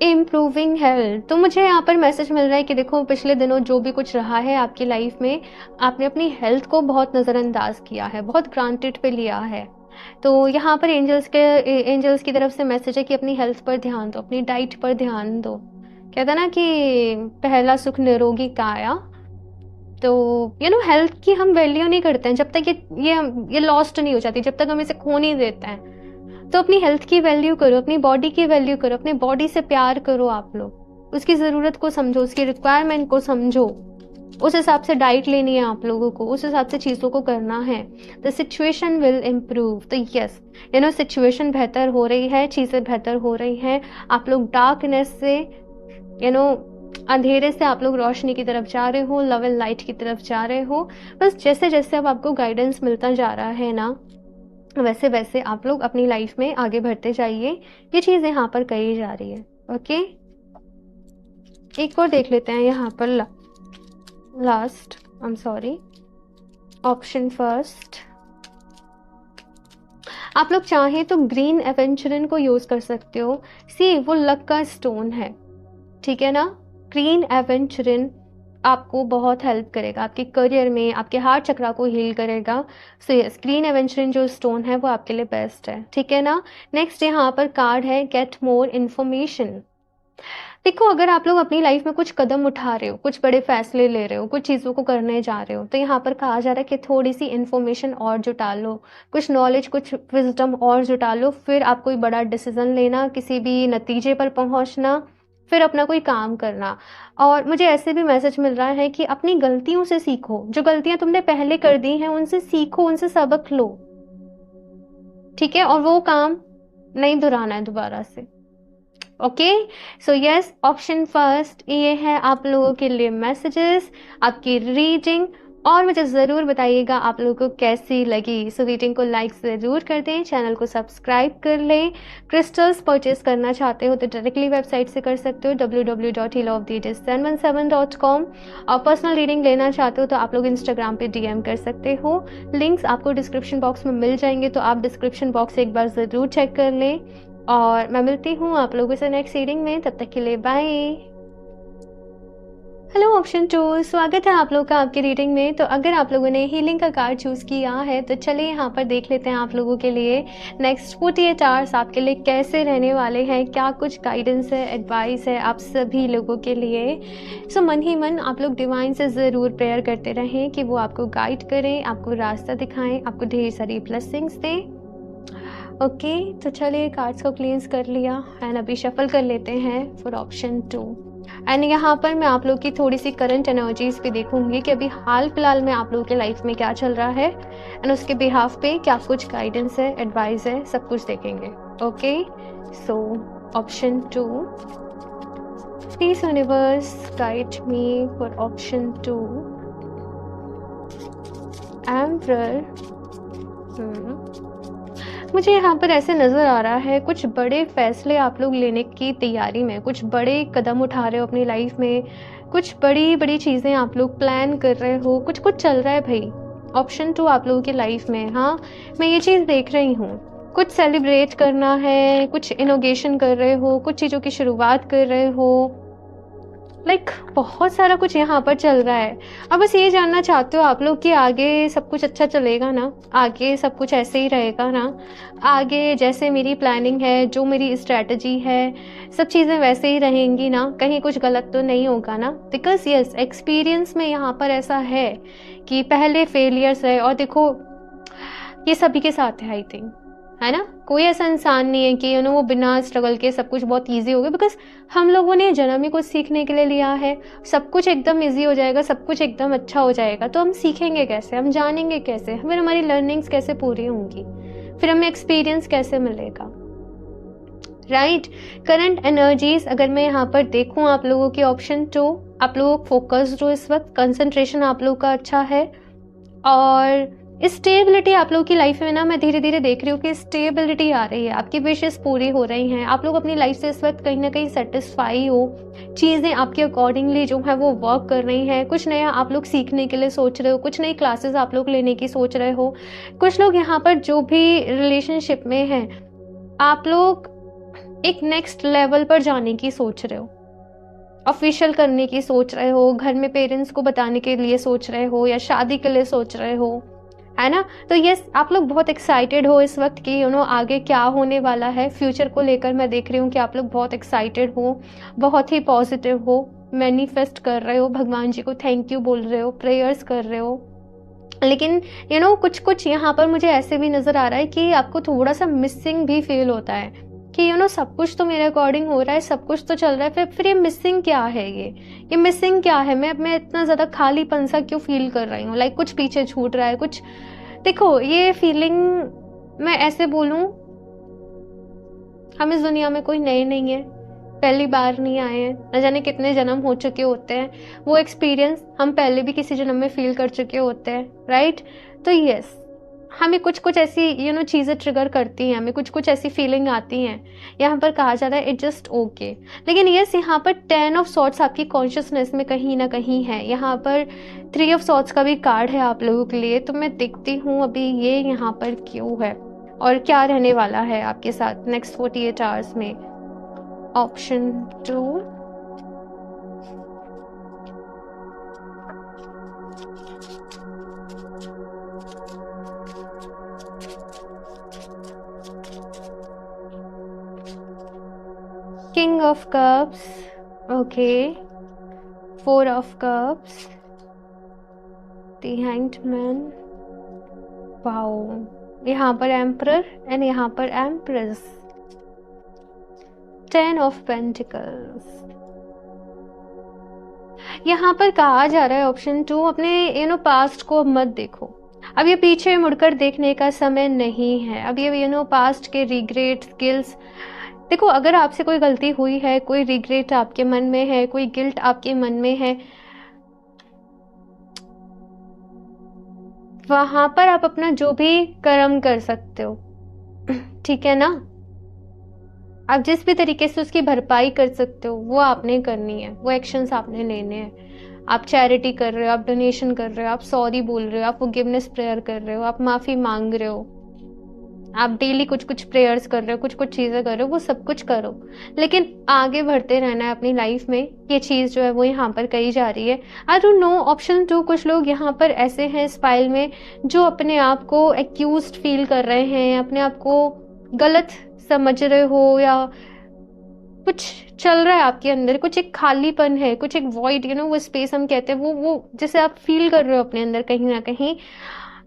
इम्प्रूविंग हेल्थ, तो मुझे यहाँ पर मैसेज मिल रहा है कि देखो पिछले दिनों जो भी कुछ रहा है आपकी लाइफ में, आपने अपनी हेल्थ को बहुत नज़रअंदाज किया है, बहुत ग्रांटेड पे लिया है। तो यहाँ पर एंजल्स की तरफ से मैसेज है कि अपनी हेल्थ पर ध्यान दो, अपनी डाइट पर ध्यान दो। कहता ना कि पहला सुख निरोगी काया। तो हेल्थ की हम वैल्यू नहीं करते हैं जब तक ये लॉस्ट नहीं हो जाती, जब तक हम इसे खो नहीं देते हैं। तो अपनी हेल्थ की वैल्यू करो, अपनी बॉडी की वैल्यू करो, अपनी बॉडी से प्यार करो। आप लोग उसकी ज़रूरत को समझो, उसकी रिक्वायरमेंट को समझो, उस हिसाब से डाइट लेनी है आप लोगों को, उस हिसाब से चीज़ों को करना है। The situation will improve. तो यस, सिचुएशन बेहतर हो रही है, चीज़ें बेहतर हो रही हैं। आप लोग डार्कनेस से अंधेरे से आप लोग रोशनी की तरफ जा रहे हो, लव एंड लाइट की तरफ जा रहे हो। बस जैसे जैसे अब आपको गाइडेंस मिलता जा रहा है ना, वैसे वैसे आप लोग अपनी लाइफ में आगे बढ़ते जाइए। ये चीज़ यहाँ पर कही जा रही है। ओके, एक और देख लेते हैं यहाँ पर last, I am sorry, option first. आप लोग चाहें तो ग्रीन एवेंचुरिन को यूज़ कर सकते हो। सी, वो लक का स्टोन है, ठीक है ना। ग्रीन एवेंचुरिन आपको बहुत हेल्प करेगा आपके करियर में, आपके हार्ट चक्रा को हील करेगा। सो यस, ग्रीन एवेंचुरिन जो स्टोन है वो आपके लिए बेस्ट है, ठीक है ना। नेक्स्ट यहाँ पर कार्ड है गेट मोर इन्फॉर्मेशन। देखो, अगर आप लोग अपनी लाइफ में कुछ कदम उठा रहे हो, कुछ बड़े फैसले ले रहे हो, कुछ चीज़ों को करने जा रहे हो, तो यहाँ पर कहा जा रहा है कि थोड़ी सी इन्फॉर्मेशन और जुटा लो, कुछ नॉलेज, कुछ विजडम और जुटा लो, फिर आप कोई बड़ा डिसीजन लेना, किसी भी नतीजे पर पहुँचना, फिर अपना कोई काम करना। और मुझे ऐसे भी मैसेज मिल रहा है कि अपनी गलतियों से सीखो, जो गलतियां तुमने पहले कर दी हैं उनसे सीखो, उनसे सबक लो, ठीक है, और वो काम नहीं दोहराना है दोबारा से। Okay, so yes, option first ये है आप लोगों के लिए मैसेजेस, आपकी रीडिंग। और मुझे ज़रूर बताइएगा आप लोगों को कैसी लगी। सो रीडिंग को लाइक ज़रूर कर दें, चैनल को सब्सक्राइब कर लें। क्रिस्टल्स परचेस करना चाहते हो तो डायरेक्टली वेबसाइट से कर सकते हो www.healoftheages717.com। और पर्सनल रीडिंग लेना चाहते हो तो आप लोग इंस्टाग्राम पे DM कर सकते हो। लिंक्स आपको डिस्क्रिप्शन बॉक्स में मिल जाएंगे, तो आप डिस्क्रिप्शन बॉक्स एक बार ज़रूर चेक कर लें। और मैं मिलती हूँ आप लोगों से नेक्स्ट रीडिंग में, तब तक के लिए बाय। हेलो ऑप्शन 2, स्वागत है आप लोग का आपकी रीडिंग में। तो अगर आप लोगों ने हीलिंग का कार्ड चूज़ किया है तो चलिए यहाँ पर देख लेते हैं आप लोगों के लिए नेक्स्ट 48 आवर्स आपके लिए कैसे रहने वाले हैं, क्या कुछ गाइडेंस है, एडवाइस है आप सभी लोगों के लिए। सो मन ही मन आप लोग डिवाइन से ज़रूर प्रेयर करते रहें कि वो आपको गाइड करें, आपको रास्ता दिखाएं, आपको ढेर सारी ब्लेसिंग्स दें। ओके, तो चलिए कार्ड्स को क्लींस कर लिया एंड अभी शफल कर लेते हैं फॉर ऑप्शन 2। एंड यहाँ पर मैं आप लोग की थोड़ी सी करंट एनर्जीज भी देखूंगी कि अभी हाल फिलहाल में आप लोगों के लाइफ में क्या चल रहा है एंड उसके बिहाफ पे क्या कुछ गाइडेंस है, एडवाइस है, सब कुछ देखेंगे। Okay, so option 2, please universe guide me for option 2। Emperor, मुझे यहाँ पर ऐसे नज़र आ रहा है कुछ बड़े फैसले आप लोग लेने की तैयारी में, कुछ बड़े कदम उठा रहे हो अपनी लाइफ में, कुछ बड़ी बड़ी चीज़ें आप लोग प्लान कर रहे हो, कुछ कुछ चल रहा है भाई। ऑप्शन 2 आप लोगों की लाइफ में, हाँ मैं ये चीज़ देख रही हूँ, कुछ सेलिब्रेट करना है, कुछ इनोगेशन कर रहे हो, कुछ चीज़ों की शुरुआत कर रहे हो, लाइक बहुत सारा कुछ यहाँ पर चल रहा है। अब बस ये जानना चाहते हो आप लोग कि आगे सब कुछ अच्छा चलेगा ना, आगे सब कुछ ऐसे ही रहेगा ना, आगे जैसे मेरी प्लानिंग है, जो मेरी स्ट्रैटेजी है, सब चीज़ें वैसे ही रहेंगी ना, कहीं कुछ गलत तो नहीं होगा ना। बिकॉज यस, एक्सपीरियंस में यहाँ पर ऐसा है कि पहले फेलियर्स है और देखो ये सभी के साथ है, आई थिंक, है ना। कोई ऐसा इंसान नहीं है कि वो बिना स्ट्रगल के सब कुछ बहुत इजी हो गया। बिकॉज हम लोगों ने जन्म ही कुछ सीखने के लिए लिया है, सब कुछ एकदम इजी हो जाएगा, सब कुछ एकदम अच्छा हो जाएगा तो हम सीखेंगे कैसे, हम जानेंगे कैसे, फिर हमारी लर्निंग्स कैसे पूरी होंगी, फिर हमें एक्सपीरियंस कैसे मिलेगा, राइट। करंट एनर्जीज अगर मैं यहाँ पर देखूँ आप लोगों की ऑप्शन 2, आप लोग फोकस्ड हो इस वक्त, कंसंट्रेशन आप लोग का अच्छा है, और स्टेबिलिटी आप लोग की लाइफ में ना मैं धीरे धीरे देख रही हूँ कि स्टेबिलिटी आ रही है, आपकी विशेस पूरी हो रही हैं, आप लोग अपनी लाइफ से इस वक्त कहीं ना कहीं सेटिस्फाई हो, चीज़ें आपके अकॉर्डिंगली जो है वो वर्क कर रही हैं, कुछ नया आप लोग सीखने के लिए सोच रहे हो, कुछ नई क्लासेस आप लोग लेने की सोच रहे हो, कुछ लोग यहाँ पर जो भी रिलेशनशिप में हैं आप लोग एक नेक्स्ट लेवल पर जाने की सोच रहे हो, ऑफिशियल करने की सोच रहे हो, घर में पेरेंट्स को बताने के लिए सोच रहे हो, या शादी के लिए सोच रहे हो, है ना। तो यस, आप लोग बहुत एक्साइटेड हो इस वक्त कि आगे क्या होने वाला है, फ्यूचर को लेकर मैं देख रही हूँ कि आप लोग बहुत एक्साइटेड हो, बहुत ही पॉजिटिव हो, मैनिफेस्ट कर रहे हो, भगवान जी को थैंक यू बोल रहे हो, प्रेयर्स कर रहे हो। लेकिन कुछ कुछ यहाँ पर मुझे ऐसे भी नज़र आ रहा है कि आपको थोड़ा सा मिसिंग भी फील होता है कि सब कुछ तो मेरे अकॉर्डिंग हो रहा है, सब कुछ तो चल रहा है, फिर ये मिसिंग क्या है, ये मिसिंग क्या है, मैं इतना ज़्यादा खालीपन सा क्यों फील कर रही हूँ, लाइक कुछ पीछे छूट रहा है कुछ। देखो, ये फीलिंग मैं ऐसे बोलूँ, हम इस दुनिया में कोई नए नहीं है, पहली बार नहीं आए हैं, न जाने कितने जन्म हो चुके होते हैं, वो एक्सपीरियंस हम पहले भी किसी जन्म में फील कर चुके होते हैं, राइट। तो यस, हमें कुछ कुछ ऐसी चीज़ें ट्रिगर करती हैं, हमें कुछ कुछ ऐसी फीलिंग आती हैं, यहाँ पर कहा जा रहा है इट जस्ट ओके। लेकिन यस, यहाँ पर 10 ऑफ सॉर्ट्स आपकी कॉन्शियसनेस में कहीं ना कहीं है, यहाँ पर 3 ऑफ सॉर्ट्स का भी कार्ड है आप लोगों के लिए। तो मैं देखती हूँ अभी ये यहाँ पर क्यों है और क्या रहने वाला है आपके साथ नेक्स्ट 48 आवर्स में। Option 2, King of Cups, okay, 4 of Cups, the Hanged Man, wow, यहाँ पर Emperor एंड यहाँ पर Empress, 10 of Pentacles। यहाँ पर कहा जा रहा है ऑप्शन 2, अपने पास्ट को मत देखो, अब ये पीछे मुड़कर देखने का समय नहीं है। अब ये पास्ट के रिग्रेट, गिल्ट, देखो अगर आपसे कोई गलती हुई है, कोई रिग्रेट आपके मन में है, कोई गिल्ट आपके मन में है, वहां पर आप अपना जो भी कर्म कर सकते हो, ठीक है ना, आप जिस भी तरीके से उसकी भरपाई कर सकते हो वो आपने करनी है, वो एक्शंस आपने लेने हैं। आप चैरिटी कर रहे हो, आप डोनेशन कर रहे हो, आप सॉरी बोल रहे हो, आप फॉरगिवनेस प्रेयर कर रहे हो, आप माफी मांग रहे हो, आप डेली कुछ कुछ प्रेयर्स कर रहे हो, कुछ कुछ चीज़ें कर रहे हो, वो सब कुछ करो, लेकिन आगे बढ़ते रहना है अपनी लाइफ में। ये चीज़ जो है वो यहाँ पर कही जा रही है। आई डोंट नो, ऑप्शन 2, कुछ लोग यहाँ पर ऐसे हैं इस फाइल में जो अपने आप को एक्यूज्ड फील कर रहे हैं, अपने आप को गलत समझ रहे हो, या कुछ चल रहा है आपके अंदर, कुछ एक खालीपन है, कुछ एक वॉइड, वो स्पेस हम कहते हैं, वो जैसे आप फील कर रहे हो अपने अंदर कहीं ना कहीं।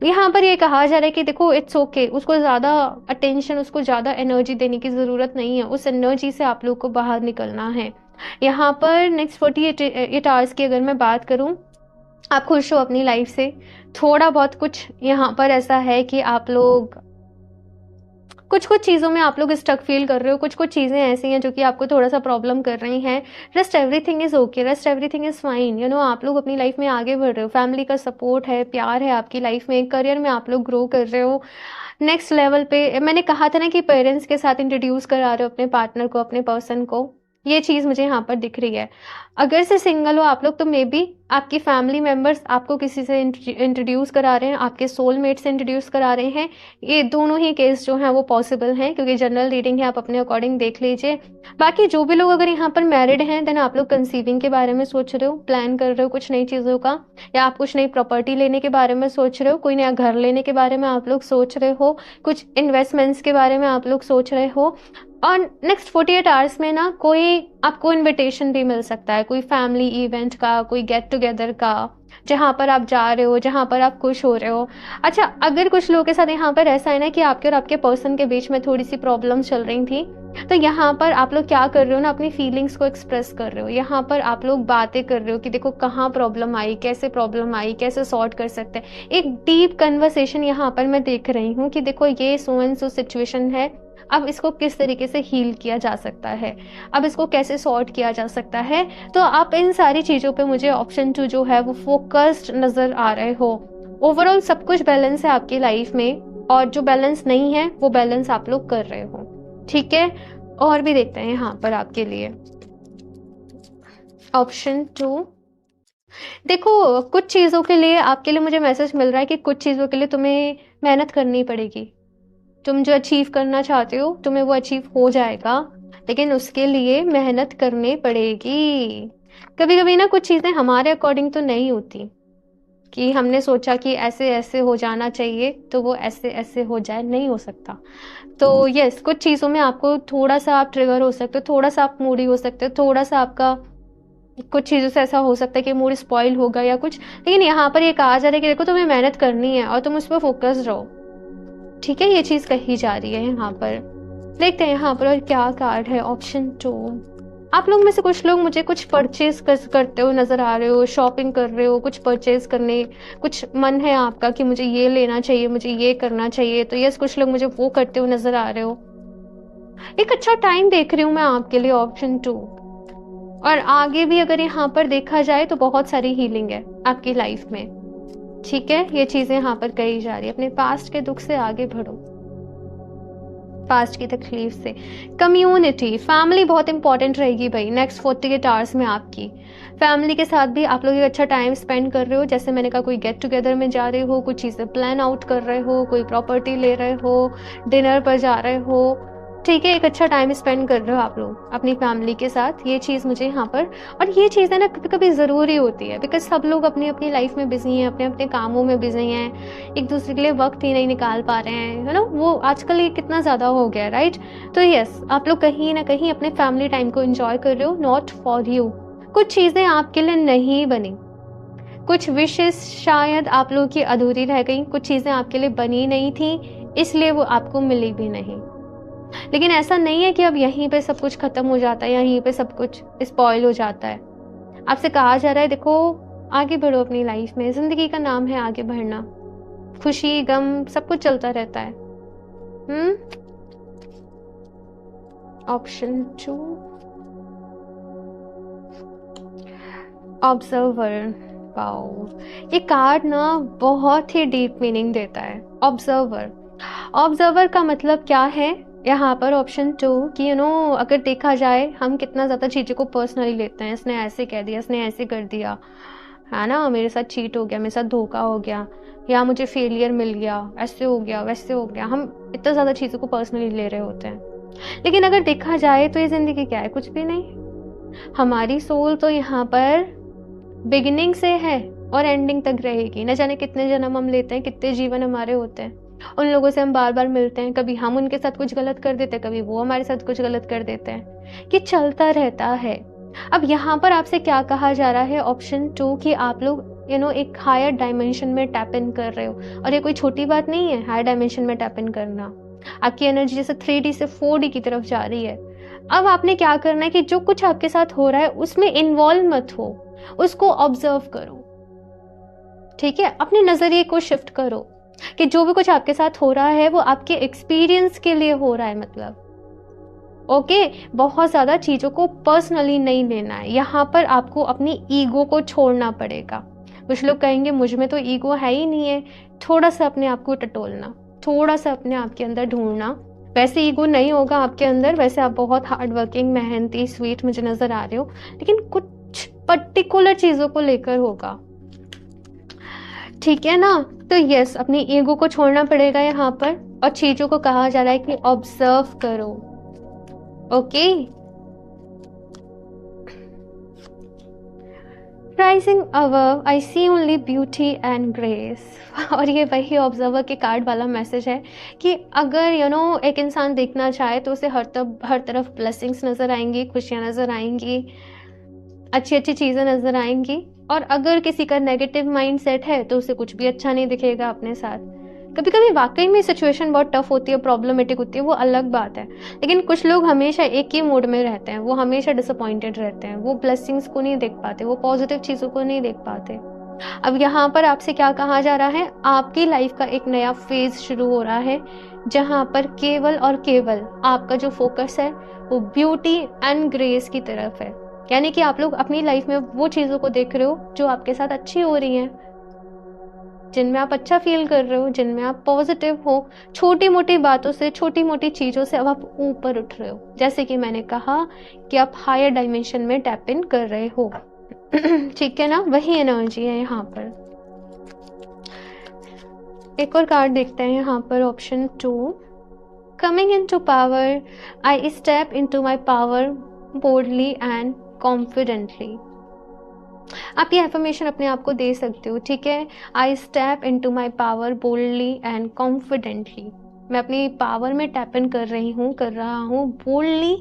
यहाँ पर ये कहा जा रहा है कि देखो इट्स ओके, उसको ज़्यादा अटेंशन, उसको ज़्यादा एनर्जी देने की ज़रूरत नहीं है, उस एनर्जी से आप लोग को बाहर निकलना है। यहाँ पर नेक्स्ट 48 आवर्स की अगर मैं बात करूँ, आप खुश हो अपनी लाइफ से, थोड़ा बहुत कुछ यहाँ पर ऐसा है कि आप लोग कुछ कुछ चीज़ों में आप लोग स्टक फील कर रहे हो, कुछ कुछ चीज़ें ऐसी हैं जो कि आपको थोड़ा सा प्रॉब्लम कर रही हैं। Rest everything is okay, rest everything is fine, आप लोग अपनी लाइफ में आगे बढ़ रहे हो, फैमिली का सपोर्ट है, प्यार है आपकी लाइफ में, करियर में आप लोग ग्रो कर रहे हो नेक्स्ट लेवल पे। मैंने कहा था ना कि पेरेंट्स के साथ इंट्रोड्यूस करा रहे हो अपने पार्टनर को, अपने पर्सन को, ये चीज़ मुझे यहाँ पर दिख रही है। अगर से सिंगल हो आप लोग तो मे बी आपकी फैमिली मेम्बर्स आपको किसी से इंट्रोड्यूस करा रहे हैं, आपके सोलमेट से इंट्रोड्यूस करा रहे हैं। ये दोनों ही केस जो हैं वो पॉसिबल हैं, क्योंकि जनरल रीडिंग है, आप अपने अकॉर्डिंग देख लीजिए। बाकी जो भी लोग अगर यहाँ पर मैरिड हैं, देन आप लोग कंसीविंग के बारे में सोच रहे हो, प्लान कर रहे हो कुछ नई चीज़ों का, या आप कुछ नई प्रॉपर्टी लेने के बारे में सोच रहे हो, कोई नया घर लेने के बारे में आप लोग सोच रहे हो, कुछ इन्वेस्टमेंट्स के बारे में आप लोग सोच रहे हो। और नेक्स्ट 48 आवर्स में ना कोई आपको इनविटेशन भी मिल सकता है, कोई फैमिली इवेंट का, कोई गेट टुगेदर का, जहाँ पर आप जा रहे हो, जहाँ पर आप खुश हो रहे हो। अच्छा, अगर कुछ लोगों के साथ यहाँ पर ऐसा है ना कि आपके और आपके पर्सन के बीच में थोड़ी सी प्रॉब्लम चल रही थी, तो यहाँ पर आप लोग क्या कर रहे हो ना, अपनी फीलिंग्स को एक्सप्रेस कर रहे हो। यहाँ पर आप लोग बातें कर रहे हो कि देखो कहाँ प्रॉब्लम आई, कैसे प्रॉब्लम आई, कैसे सॉर्ट कर सकते हैं। एक डीप कन्वर्सेशन यहाँ पर मैं देख रही हूँ कि देखो ये सो एंड सो सिचुएशन है, अब इसको किस तरीके से हील किया जा सकता है, अब इसको कैसे सॉर्ट किया जा सकता है। तो आप इन सारी चीज़ों पे मुझे ऑप्शन 2 जो है वो फोकस्ड नज़र आ रहे हो। ओवरऑल सब कुछ बैलेंस है आपकी लाइफ में, और जो बैलेंस नहीं है वो बैलेंस आप लोग कर रहे हो। ठीक है, और भी देखते हैं यहाँ पर आपके लिए ऑप्शन 2। देखो, कुछ चीज़ों के लिए आपके लिए मुझे मैसेज मिल रहा है कि कुछ चीज़ों के लिए तुम्हें मेहनत करनी पड़ेगी। तुम जो अचीव करना चाहते हो तुम्हें वो अचीव हो जाएगा, लेकिन उसके लिए मेहनत करनी पड़ेगी। कभी कभी ना कुछ चीज़ें हमारे अकॉर्डिंग तो नहीं होती, कि हमने सोचा कि ऐसे ऐसे हो जाना चाहिए तो वो ऐसे ऐसे हो जाए, नहीं हो सकता। तो यस, कुछ चीज़ों में आपको थोड़ा सा आप ट्रिगर हो सकते हो, थोड़ा सा आप मूडी हो सकते हो, थोड़ा सा आपका कुछ चीज़ों से ऐसा हो सकता है कि मूड स्पॉइल होगा या कुछ, लेकिन यहाँ पर ये कहा जा रहा है कि देखो तुम्हें मेहनत करनी है और तुम उस पर फोकस रहो। ठीक है, ये चीज़ कही जा रही है यहाँ पर। देखते हैं यहाँ पर और क्या कार्ड है। ऑप्शन 2, आप लोग में से कुछ लोग मुझे कुछ परचेज करते हो नज़र आ रहे हो, शॉपिंग कर रहे हो, कुछ परचेज करने, कुछ मन है आपका कि मुझे ये लेना चाहिए, मुझे ये करना चाहिए, तो यस कुछ लोग मुझे वो करते हुए नज़र आ रहे हो। एक अच्छा टाइम देख रही हूँ मैं आपके लिए ऑप्शन 2, और आगे भी अगर यहाँ पर देखा जाए तो बहुत सारी हीलिंग है आपकी लाइफ में। ठीक है, ये चीज़ें यहाँ पर कही जा रही है। अपने पास्ट के दुख से आगे बढ़ो, पास्ट की तकलीफ से। कम्युनिटी, फैमिली बहुत इंपॉर्टेंट रहेगी भाई नेक्स्ट 48 आवर्स में आपकी। फैमिली के साथ भी आप लोग एक अच्छा टाइम स्पेंड कर रहे हो, जैसे मैंने कहा कोई गेट टुगेदर में जा रहे हो, कुछ चीज़ें प्लान आउट कर रहे हो, कोई प्रॉपर्टी ले रहे हो, डिनर पर जा रहे हो। ठीक है, एक अच्छा टाइम स्पेंड कर रहे हो आप लोग अपनी फैमिली के साथ, ये चीज़ मुझे यहाँ पर। और ये चीज़ें ना कभी कभी ज़रूरी होती है, बिकॉज सब लोग अपनी अपनी लाइफ में बिजी हैं, अपने अपने कामों में बिजी हैं, एक दूसरे के लिए वक्त ही नहीं निकाल पा रहे हैं, है ना। वो आजकल ये कितना ज़्यादा हो गया है, राइट। तो यस, आप लोग कहीं ना कहीं अपने फैमिली टाइम को एंजॉय कर रहे हो, नॉट फॉर यू। कुछ चीज़ें आपके लिए नहीं बनी, कुछ विशेष शायद आप लोगों की अधूरी रह गई, कुछ चीज़ें आपके लिए बनी नहीं थी, इसलिए वो आपको मिली भी नहीं। लेकिन ऐसा नहीं है कि अब यहीं पे सब कुछ खत्म हो जाता है, यहीं पे सब कुछ स्पॉइल हो जाता है। आपसे कहा जा रहा है देखो आगे बढ़ो अपनी लाइफ में, जिंदगी का नाम है आगे बढ़ना, खुशी गम सब कुछ चलता रहता है। Option 2, observer. वाओ, ये कार्ड ना बहुत ही डीप मीनिंग देता है। ऑब्जर्वर, ऑब्जर्वर का मतलब क्या है यहाँ पर ऑप्शन 2 कि अगर देखा जाए हम कितना ज़्यादा चीज़ों को पर्सनली लेते हैं। इसने ऐसे कह दिया, इसने ऐसे कर दिया, है ना, मेरे साथ चीट हो गया, मेरे साथ धोखा हो गया, या मुझे फेलियर मिल गया, ऐसे हो गया वैसे हो गया। हम इतना ज़्यादा चीज़ों को पर्सनली ले रहे होते हैं। लेकिन अगर देखा जाए तो ये ज़िंदगी क्या है, कुछ भी नहीं। हमारी सोल तो यहाँ पर बिगिनिंग से है और एंडिंग तक रहेगी। न जाने कितने जन्म हम लेते हैं, कितने जीवन हमारे होते हैं, उन लोगों से हम बार बार मिलते हैं, कभी हम उनके साथ कुछ गलत कर देते हैं, कभी वो हमारे साथ कुछ गलत कर देते हैं। ये चलता रहता है। अब यहाँ पर आपसे क्या कहा जा रहा है ऑप्शन 2 कि आप लोग एक हायर डायमेंशन में टैप इन कर रहे हो, और ये कोई छोटी बात नहीं है हायर डायमेंशन में टैप इन करना। आपकी एनर्जी जैसे 3D से 4D की तरफ जा रही है। अब आपने क्या करना है कि जो कुछ आपके साथ हो रहा है उसमें इन्वॉल्व मत हो, उसको ऑब्जर्व करो। ठीक है, अपने नजरिए को शिफ्ट करो कि जो भी कुछ आपके साथ हो रहा है वो आपके एक्सपीरियंस के लिए हो रहा है, मतलब ओके। बहुत ज्यादा चीजों को पर्सनली नहीं लेना है। यहाँ पर आपको अपनी ईगो को छोड़ना पड़ेगा। कुछ लोग कहेंगे मुझ में तो ईगो है ही नहीं है। थोड़ा सा अपने आप को टटोलना, थोड़ा सा अपने आप के अंदर ढूंढना। वैसे ईगो नहीं होगा आपके अंदर, वैसे आप बहुत हार्ड वर्किंग, मेहनती, स्वीट मुझे नजर आ रहे हो, लेकिन कुछ पर्टिकुलर चीजों को लेकर होगा। ठीक है ना। तो यस, अपनी ईगो को छोड़ना पड़ेगा यहाँ पर, और चीजों को कहा जा रहा है कि ऑब्जर्व करो। Okay, rising above I see only beauty and grace. और ये वही ऑब्जर्वर के कार्ड वाला मैसेज है कि अगर एक इंसान देखना चाहे तो उसे हर तरफ ब्लेसिंग्स नजर आएंगी, खुशियां नजर आएंगी, अच्छी अच्छी चीजें नजर आएंगी। और अगर किसी का नेगेटिव माइंड सेट है तो उसे कुछ भी अच्छा नहीं दिखेगा अपने साथ। कभी कभी वाकई में सिचुएशन बहुत टफ होती है, प्रॉब्लमेटिक होती है, वो अलग बात है। लेकिन कुछ लोग हमेशा एक ही मूड में रहते हैं, वो हमेशा डिसअपॉइंटेड रहते हैं, वो ब्लेसिंग्स को नहीं देख पाते, वो पॉजिटिव चीज़ों को नहीं देख पाते। अब यहाँ पर आपसे क्या कहा जा रहा है, आपकी लाइफ का एक नया फेज शुरू हो रहा है जहाँ पर केवल और केवल आपका जो फोकस है वो ब्यूटी एंड ग्रेस की तरफ है। यानी कि आप लोग अपनी लाइफ में वो चीज़ों को देख रहे हो जो आपके साथ अच्छी हो रही हैं, जिनमें आप अच्छा फील कर रहे हो, जिनमें आप पॉजिटिव हो। छोटी मोटी बातों से, छोटी मोटी चीज़ों से अब आप ऊपर उठ रहे हो। जैसे कि मैंने कहा कि आप हायर डायमेंशन में टैप इन कर रहे हो। ठीक है ना, वही एनर्जी है यहाँ पर। एक और कार्ड देखते हैं यहाँ पर, option 2। Coming into power, I step into my power boldly and confidently. आप ये एफर्मेशन अपने आप को दे सकते हो, ठीक है। I step into my power boldly and confidently. मैं अपनी पावर में टैप इन कर रहा हूँ बोल्डली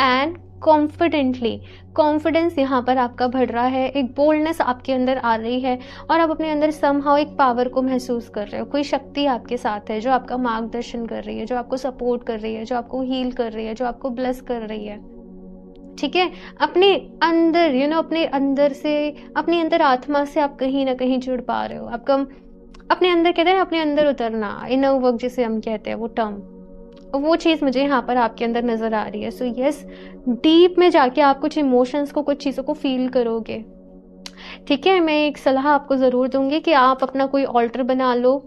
एंड कॉन्फिडेंटली। कॉन्फिडेंस यहाँ पर आपका बढ़ रहा है, एक बोल्डनेस आपके अंदर आ रही है और आप अपने अंदर समहाउ एक पावर को महसूस कर रहे हो। कोई शक्ति आपके साथ है जो आपका मार्गदर्शन कर रही है, जो आपको सपोर्ट कर रही है, जो आपको हील कर रही है, जो आपको ब्लेस कर रही है। ठीक है, अपने अंदर अपने अंदर से, अपनी अंदर आत्मा से आप कहीं ना कहीं जुड़ पा रहे हो। आपका अपने अंदर, कहते हैं अपने अंदर उतरना, इनर वर्क जिसे हम कहते हैं, वो टर्म, वो चीज़ मुझे यहाँ पर आपके अंदर नज़र आ रही है। सो यस, डीप में जाके आप कुछ इमोशंस को, कुछ चीज़ों को फील करोगे। ठीक है, मैं एक सलाह आपको ज़रूर दूंगी कि आप अपना कोई ऑल्टर बना लो,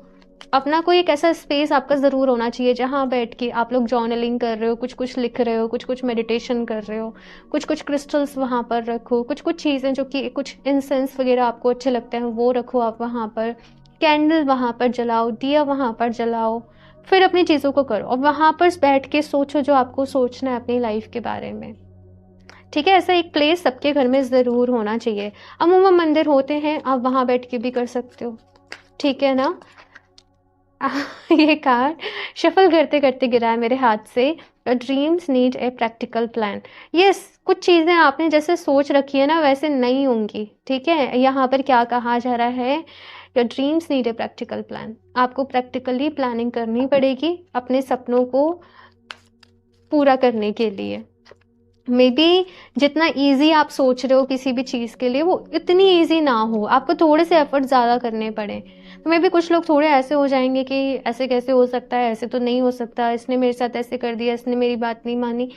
अपना कोई एक ऐसा स्पेस आपका ज़रूर होना चाहिए जहाँ बैठ के आप लोग जर्नलिंग कर रहे हो, कुछ कुछ लिख रहे हो, कुछ कुछ मेडिटेशन कर रहे हो, कुछ कुछ क्रिस्टल्स वहाँ पर रखो, कुछ कुछ चीज़ें जो कि कुछ इंसेंस वगैरह आपको अच्छे लगते हैं वो रखो आप वहाँ पर, कैंडल वहाँ पर जलाओ, दिया वहाँ पर जलाओ, फिर अपनी चीज़ों को करो और वहाँ पर बैठ के सोचो जो आपको सोचना है अपनी लाइफ के बारे में। ठीक है, ऐसा एक प्लेस सबके घर में ज़रूर होना चाहिए। अमूमन मंदिर होते हैं, आप वहाँ बैठ के भी कर सकते हो। ठीक है ना। ये कार्ड शफल करते करते गिरा है मेरे हाथ से। Dreams need a practical plan. Yes, कुछ चीज़ें आपने जैसे सोच रखी है ना वैसे नहीं होंगी। ठीक है, यहाँ पर क्या कहा जा रहा है, your dreams need a practical plan. आपको प्रैक्टिकली प्लानिंग करनी पड़ेगी अपने सपनों को पूरा करने के लिए। मे बी जितना इजी आप सोच रहे हो किसी भी चीज़ के लिए वो इतनी इजी ना हो, आपको थोड़े से एफर्ट ज़्यादा करने पड़े। तो मे बी कुछ लोग थोड़े ऐसे हो जाएंगे कि ऐसे कैसे हो सकता है, ऐसे तो नहीं हो सकता, इसने मेरे साथ ऐसे कर दिया, इसने मेरी बात नहीं मानी।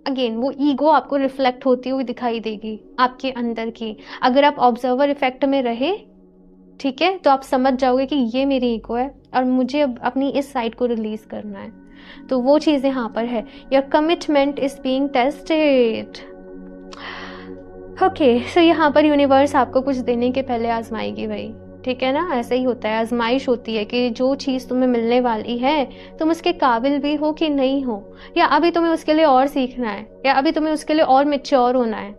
अगेन वो ईगो आपको रिफ्लेक्ट होती हुई दिखाई देगी आपके अंदर की। अगर आप ऑब्जर्वर इफेक्ट में रहे, ठीक है, तो आप समझ जाओगे कि ये मेरी ईगो है और मुझे अब अपनी इस साइड को रिलीज करना है। तो वो चीज़ यहाँ पर है, your commitment is being tested. Okay, so यहाँ पर यूनिवर्स आपको कुछ देने के पहले आजमाएगी भाई। ठीक है ना, ऐसा ही होता है, आजमाइश होती है कि जो चीज़ तुम्हें मिलने वाली है तुम उसके काबिल भी हो कि नहीं हो, या अभी तुम्हें उसके लिए और सीखना है, या अभी तुम्हें उसके लिए और मैच्योर होना है।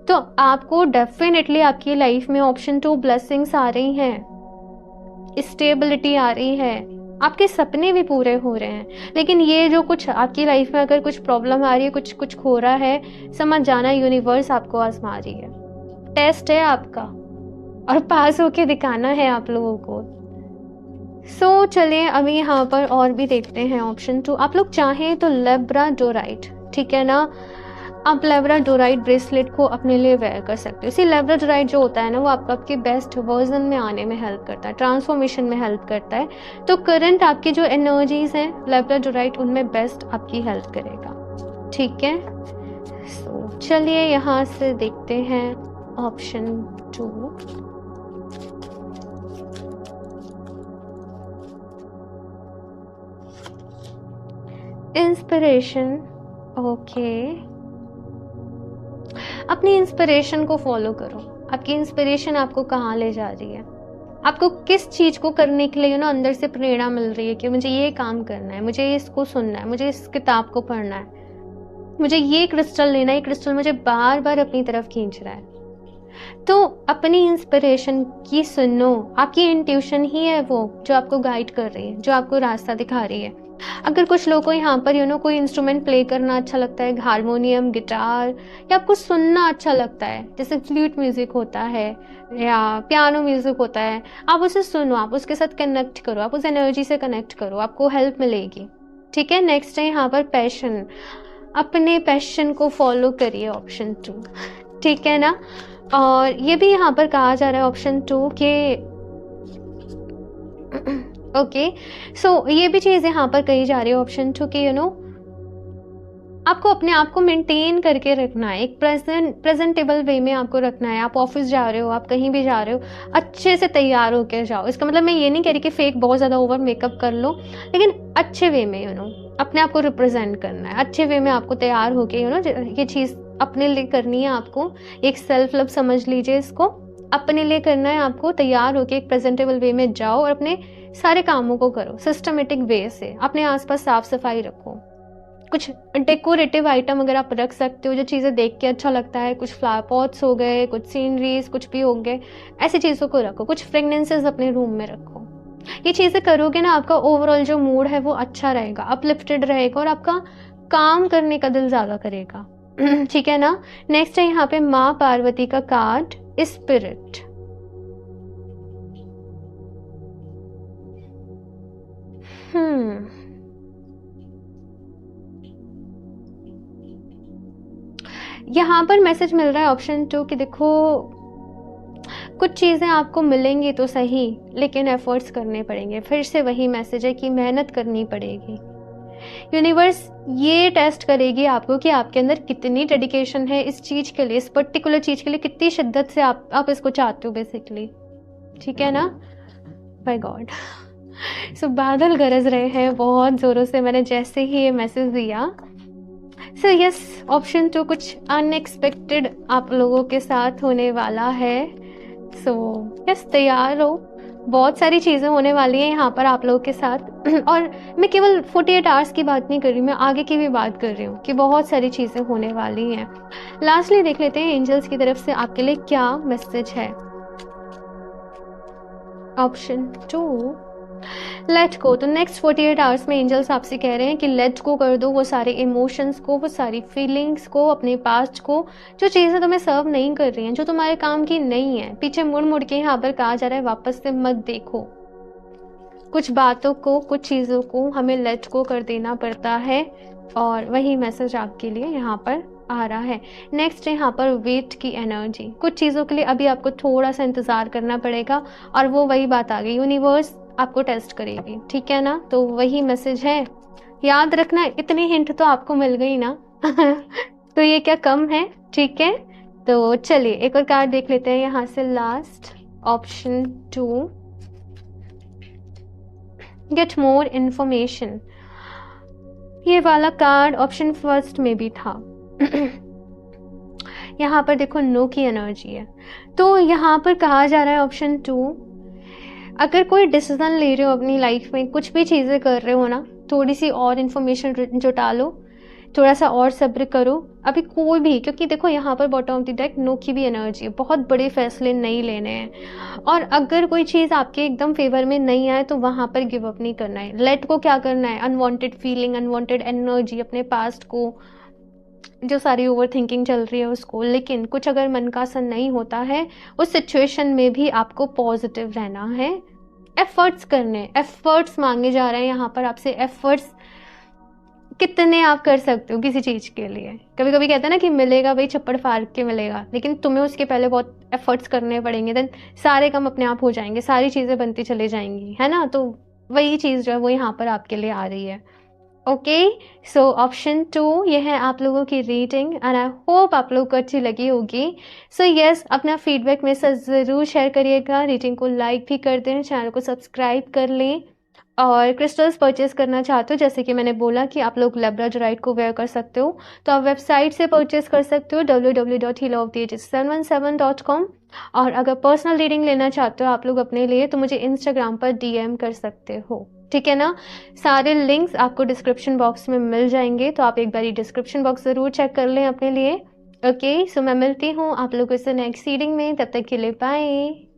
तो आपको डेफिनेटली आपकी लाइफ में ऑप्शन 2 ब्लेसिंग्स आ रही हैं, स्टेबिलिटी आ रही है, आपके सपने भी पूरे हो रहे हैं। लेकिन ये जो कुछ आपकी लाइफ में अगर कुछ प्रॉब्लम आ रही है, कुछ कुछ खो रहा है, समझ जाना यूनिवर्स आपको आजमा रही है, टेस्ट है आपका और पास होके दिखाना है आप लोगों को। सो चलिए अभी यहाँ पर और भी देखते हैं ऑप्शन 2। आप लोग चाहें तो लेब्राडोराइट, ठीक है ना, आप लेब्राडोराइट ब्रेसलेट को अपने लिए वेयर कर सकते हो। इसी लेब्राडोराइट जो होता है ना वो आपके बेस्ट वर्जन में आने में हेल्प करता है, ट्रांसफॉर्मेशन में हेल्प करता है। तो करंट आपकी जो एनर्जीज हैं लेब्राडोराइट उनमें बेस्ट आपकी हेल्प करेगा। ठीक है, सो चलिए यहाँ से देखते हैं ऑप्शन 2। इंस्पिरेशन। ओके, अपनी इंस्पिरेशन को फॉलो करो। आपकी इंस्पिरेशन आपको कहाँ ले जा रही है, आपको किस चीज़ को करने के लिए अंदर से प्रेरणा मिल रही है कि मुझे ये काम करना है, मुझे इसको सुनना है, मुझे इस किताब को पढ़ना है, मुझे ये क्रिस्टल लेना है, ये क्रिस्टल मुझे बार बार अपनी तरफ खींच रहा है। तो अपनी इंस्पिरेशन की सुनो, आपकी इंट्यूशन ही है वो जो आपको गाइड कर रही है, जो आपको रास्ता दिखा रही है। अगर कुछ लोगों को यहाँ पर कोई इंस्ट्रूमेंट प्ले करना अच्छा लगता है, हारमोनियम, गिटार, या आपको सुनना अच्छा लगता है, जैसे फ्लूट म्यूजिक होता है या पियानो म्यूजिक होता है, आप उसे सुनो, आप उसके साथ कनेक्ट करो, आप उस एनर्जी से कनेक्ट करो, आपको हेल्प मिलेगी। ठीक है, नेक्स्ट है यहाँ पर पैशन। अपने पैशन को फॉलो करिए, ऑप्शन 2। ठीक है ना। और ये भी यहाँ पर कहा जा रहा है ऑप्शन 2 के ओके, सो ये भी चीज़ यहाँ पर कही जा रही है ऑप्शन 2 कि आपको अपने आप को मेंटेन करके रखना है, एक प्रेजेंटेबल वे में आपको रखना है। आप ऑफिस जा रहे हो, आप कहीं भी जा रहे हो, अच्छे से तैयार होकर जाओ। इसका मतलब मैं ये नहीं कह रही कि फेक बहुत ज़्यादा ओवर मेकअप कर लो, लेकिन अच्छे वे में अपने आप को रिप्रेजेंट करना है, अच्छे वे में आपको तैयार होके ये चीज़ अपने लिए करनी है। आपको एक सेल्फ लव समझ लीजिए, इसको अपने लिए करना है आपको, तैयार होके एक प्रेजेंटेबल वे में जाओ और अपने सारे कामों को करो सिस्टमेटिक वे से। अपने आसपास साफ सफाई रखो, कुछ डेकोरेटिव आइटम अगर आप रख सकते हो जो चीज़ें देख के अच्छा लगता है, कुछ फ्लावर पॉट्स हो गए, कुछ सीनरीज, कुछ भी हो गए, ऐसी चीज़ों को रखो। कुछ फ्रेगनेंसेस अपने रूम में रखो। ये चीज़ें करोगे ना, आपका ओवरऑल जो मूड है वो अच्छा रहेगा, अपलिफ्टेड रहेगा और आपका काम करने का दिल ज़्यादा करेगा। ठीक है ना। नेक्स्ट है यहाँ पे माँ पार्वती का कार्ड, स्पिरिट। यहाँ पर मैसेज मिल रहा है ऑप्शन 2 कि देखो कुछ चीज़ें आपको मिलेंगी तो सही, लेकिन एफर्ट्स करने पड़ेंगे। फिर से वही मैसेज है कि मेहनत करनी पड़ेगी। यूनिवर्स ये टेस्ट करेगी आपको कि आपके अंदर कितनी डेडिकेशन है इस चीज़ के लिए, इस पर्टिकुलर चीज़ के लिए, कितनी शिद्दत से आप इसको चाहते हो बेसिकली। ठीक है ना। Bye God. सो बादल गरज रहे हैं बहुत ज़ोरों से मैंने जैसे ही ये मैसेज दिया। सो यस, ऑप्शन 2 कुछ अनएक्सपेक्टेड आप लोगों के साथ होने वाला है। सो यस, तैयार हो, बहुत सारी चीज़ें होने वाली हैं यहाँ पर आप लोगों के साथ। और मैं केवल 48 आवर्स की बात नहीं कर रही, मैं आगे की भी बात कर रही हूँ कि बहुत सारी चीज़ें होने वाली हैं। लास्टली देख लेते हैं एंजल्स की तरफ से आपके लिए क्या मैसेज है। Option 2 let go. तो नेक्स्ट 48 आवर्स में एंजल्स आपसे कह रहे हैं कि लेट गो कर दो वो सारे इमोशंस को, वो सारी फीलिंग्स को, अपने पास्ट को, जो चीज़ें तुम्हें सर्व नहीं कर रही हैं, जो तुम्हारे काम की नहीं है। पीछे मुड़ मुड़ के यहाँ पर कहा जा रहा है वापस से मत देखो। कुछ बातों को, कुछ चीज़ों को हमें लेट गो कर देना पड़ता है और वही मैसेज आपके लिए यहाँ पर आ रहा है। नेक्स्ट यहाँ पर वेट की एनर्जी। कुछ चीज़ों के लिए अभी आपको थोड़ा सा इंतज़ार करना पड़ेगा और वो वही बात आ गई, यूनिवर्स आपको टेस्ट करेगी। ठीक है ना। तो वही मैसेज है, याद रखना। इतनी हिंट तो आपको मिल गई ना। तो ये क्या कम है। ठीक है। तो चलिए एक और कार्ड देख लेते हैं यहाँ से, last option 2 get more information. ये वाला कार्ड ऑप्शन 1 में भी था। यहाँ पर देखो नो की एनर्जी है। तो यहाँ पर कहा जा रहा है ऑप्शन 2, अगर कोई डिसीजन ले रहे हो अपनी लाइफ में, कुछ भी चीज़ें कर रहे हो ना, थोड़ी सी और इन्फॉर्मेशन जुटा लो, थोड़ा सा और सब्र करो अभी कोई भी, क्योंकि देखो यहाँ पर बॉटम ऑफ द डेक नो की भी एनर्जी है। बहुत बड़े फैसले नहीं लेने हैं और अगर कोई चीज़ आपके एकदम फेवर में नहीं आए तो वहाँ पर गिव अप नहीं करना है। लेट को क्या करना है, अनवांटेड फीलिंग, अनवांटेड एनर्जी, अपने पास्ट को, जो सारी ओवर थिंकिंग चल रही है उसको। लेकिन कुछ अगर मन का सन नहीं होता है उस सिचुएशन में भी आपको पॉजिटिव रहना है, एफर्ट्स करने, एफर्ट्स मांगे जा रहे हैं यहाँ पर आपसे। एफर्ट्स कितने आप कर सकते हो किसी चीज़ के लिए। कभी कभी कहते हैं ना कि मिलेगा भाई छप्पड़ फाड़ के मिलेगा, लेकिन तुम्हें उसके पहले बहुत एफर्ट्स करने पड़ेंगे, देन सारे काम अपने आप हो जाएंगे, सारी चीज़ें बनती चली जाएंगी, है ना। तो वही चीज़ जो है वो यहाँ पर आपके लिए आ रही है। ओके, सो ऑप्शन 2 ये है आप लोगों की रीडिंग एंड आई होप आप लोगों को अच्छी लगी होगी। सो यस, अपना फीडबैक मेरे साथ ज़रूर शेयर करिएगा, रीडिंग को लाइक भी कर दें, चैनल को सब्सक्राइब कर लें। और क्रिस्टल्स परचेज करना चाहते हो, जैसे कि मैंने बोला कि आप लोग लेब्राडोराइट को वेयर कर सकते हो, तो आप वेबसाइट से परचेज कर सकते हो www.healoftheages717.com। और अगर पर्सनल रीडिंग लेना चाहते हो आप लोग अपने लिए, तो मुझे इंस्टाग्राम पर DM कर सकते हो। ठीक है ना। सारे लिंक्स आपको डिस्क्रिप्शन बॉक्स में मिल जाएंगे, तो आप एक बार डिस्क्रिप्शन बॉक्स ज़रूर चेक कर लें अपने लिए। ओके, सो मैं मिलती हूँ आप लोगों से नेक्स्ट रीडिंग में, तब तक के लिए बाय।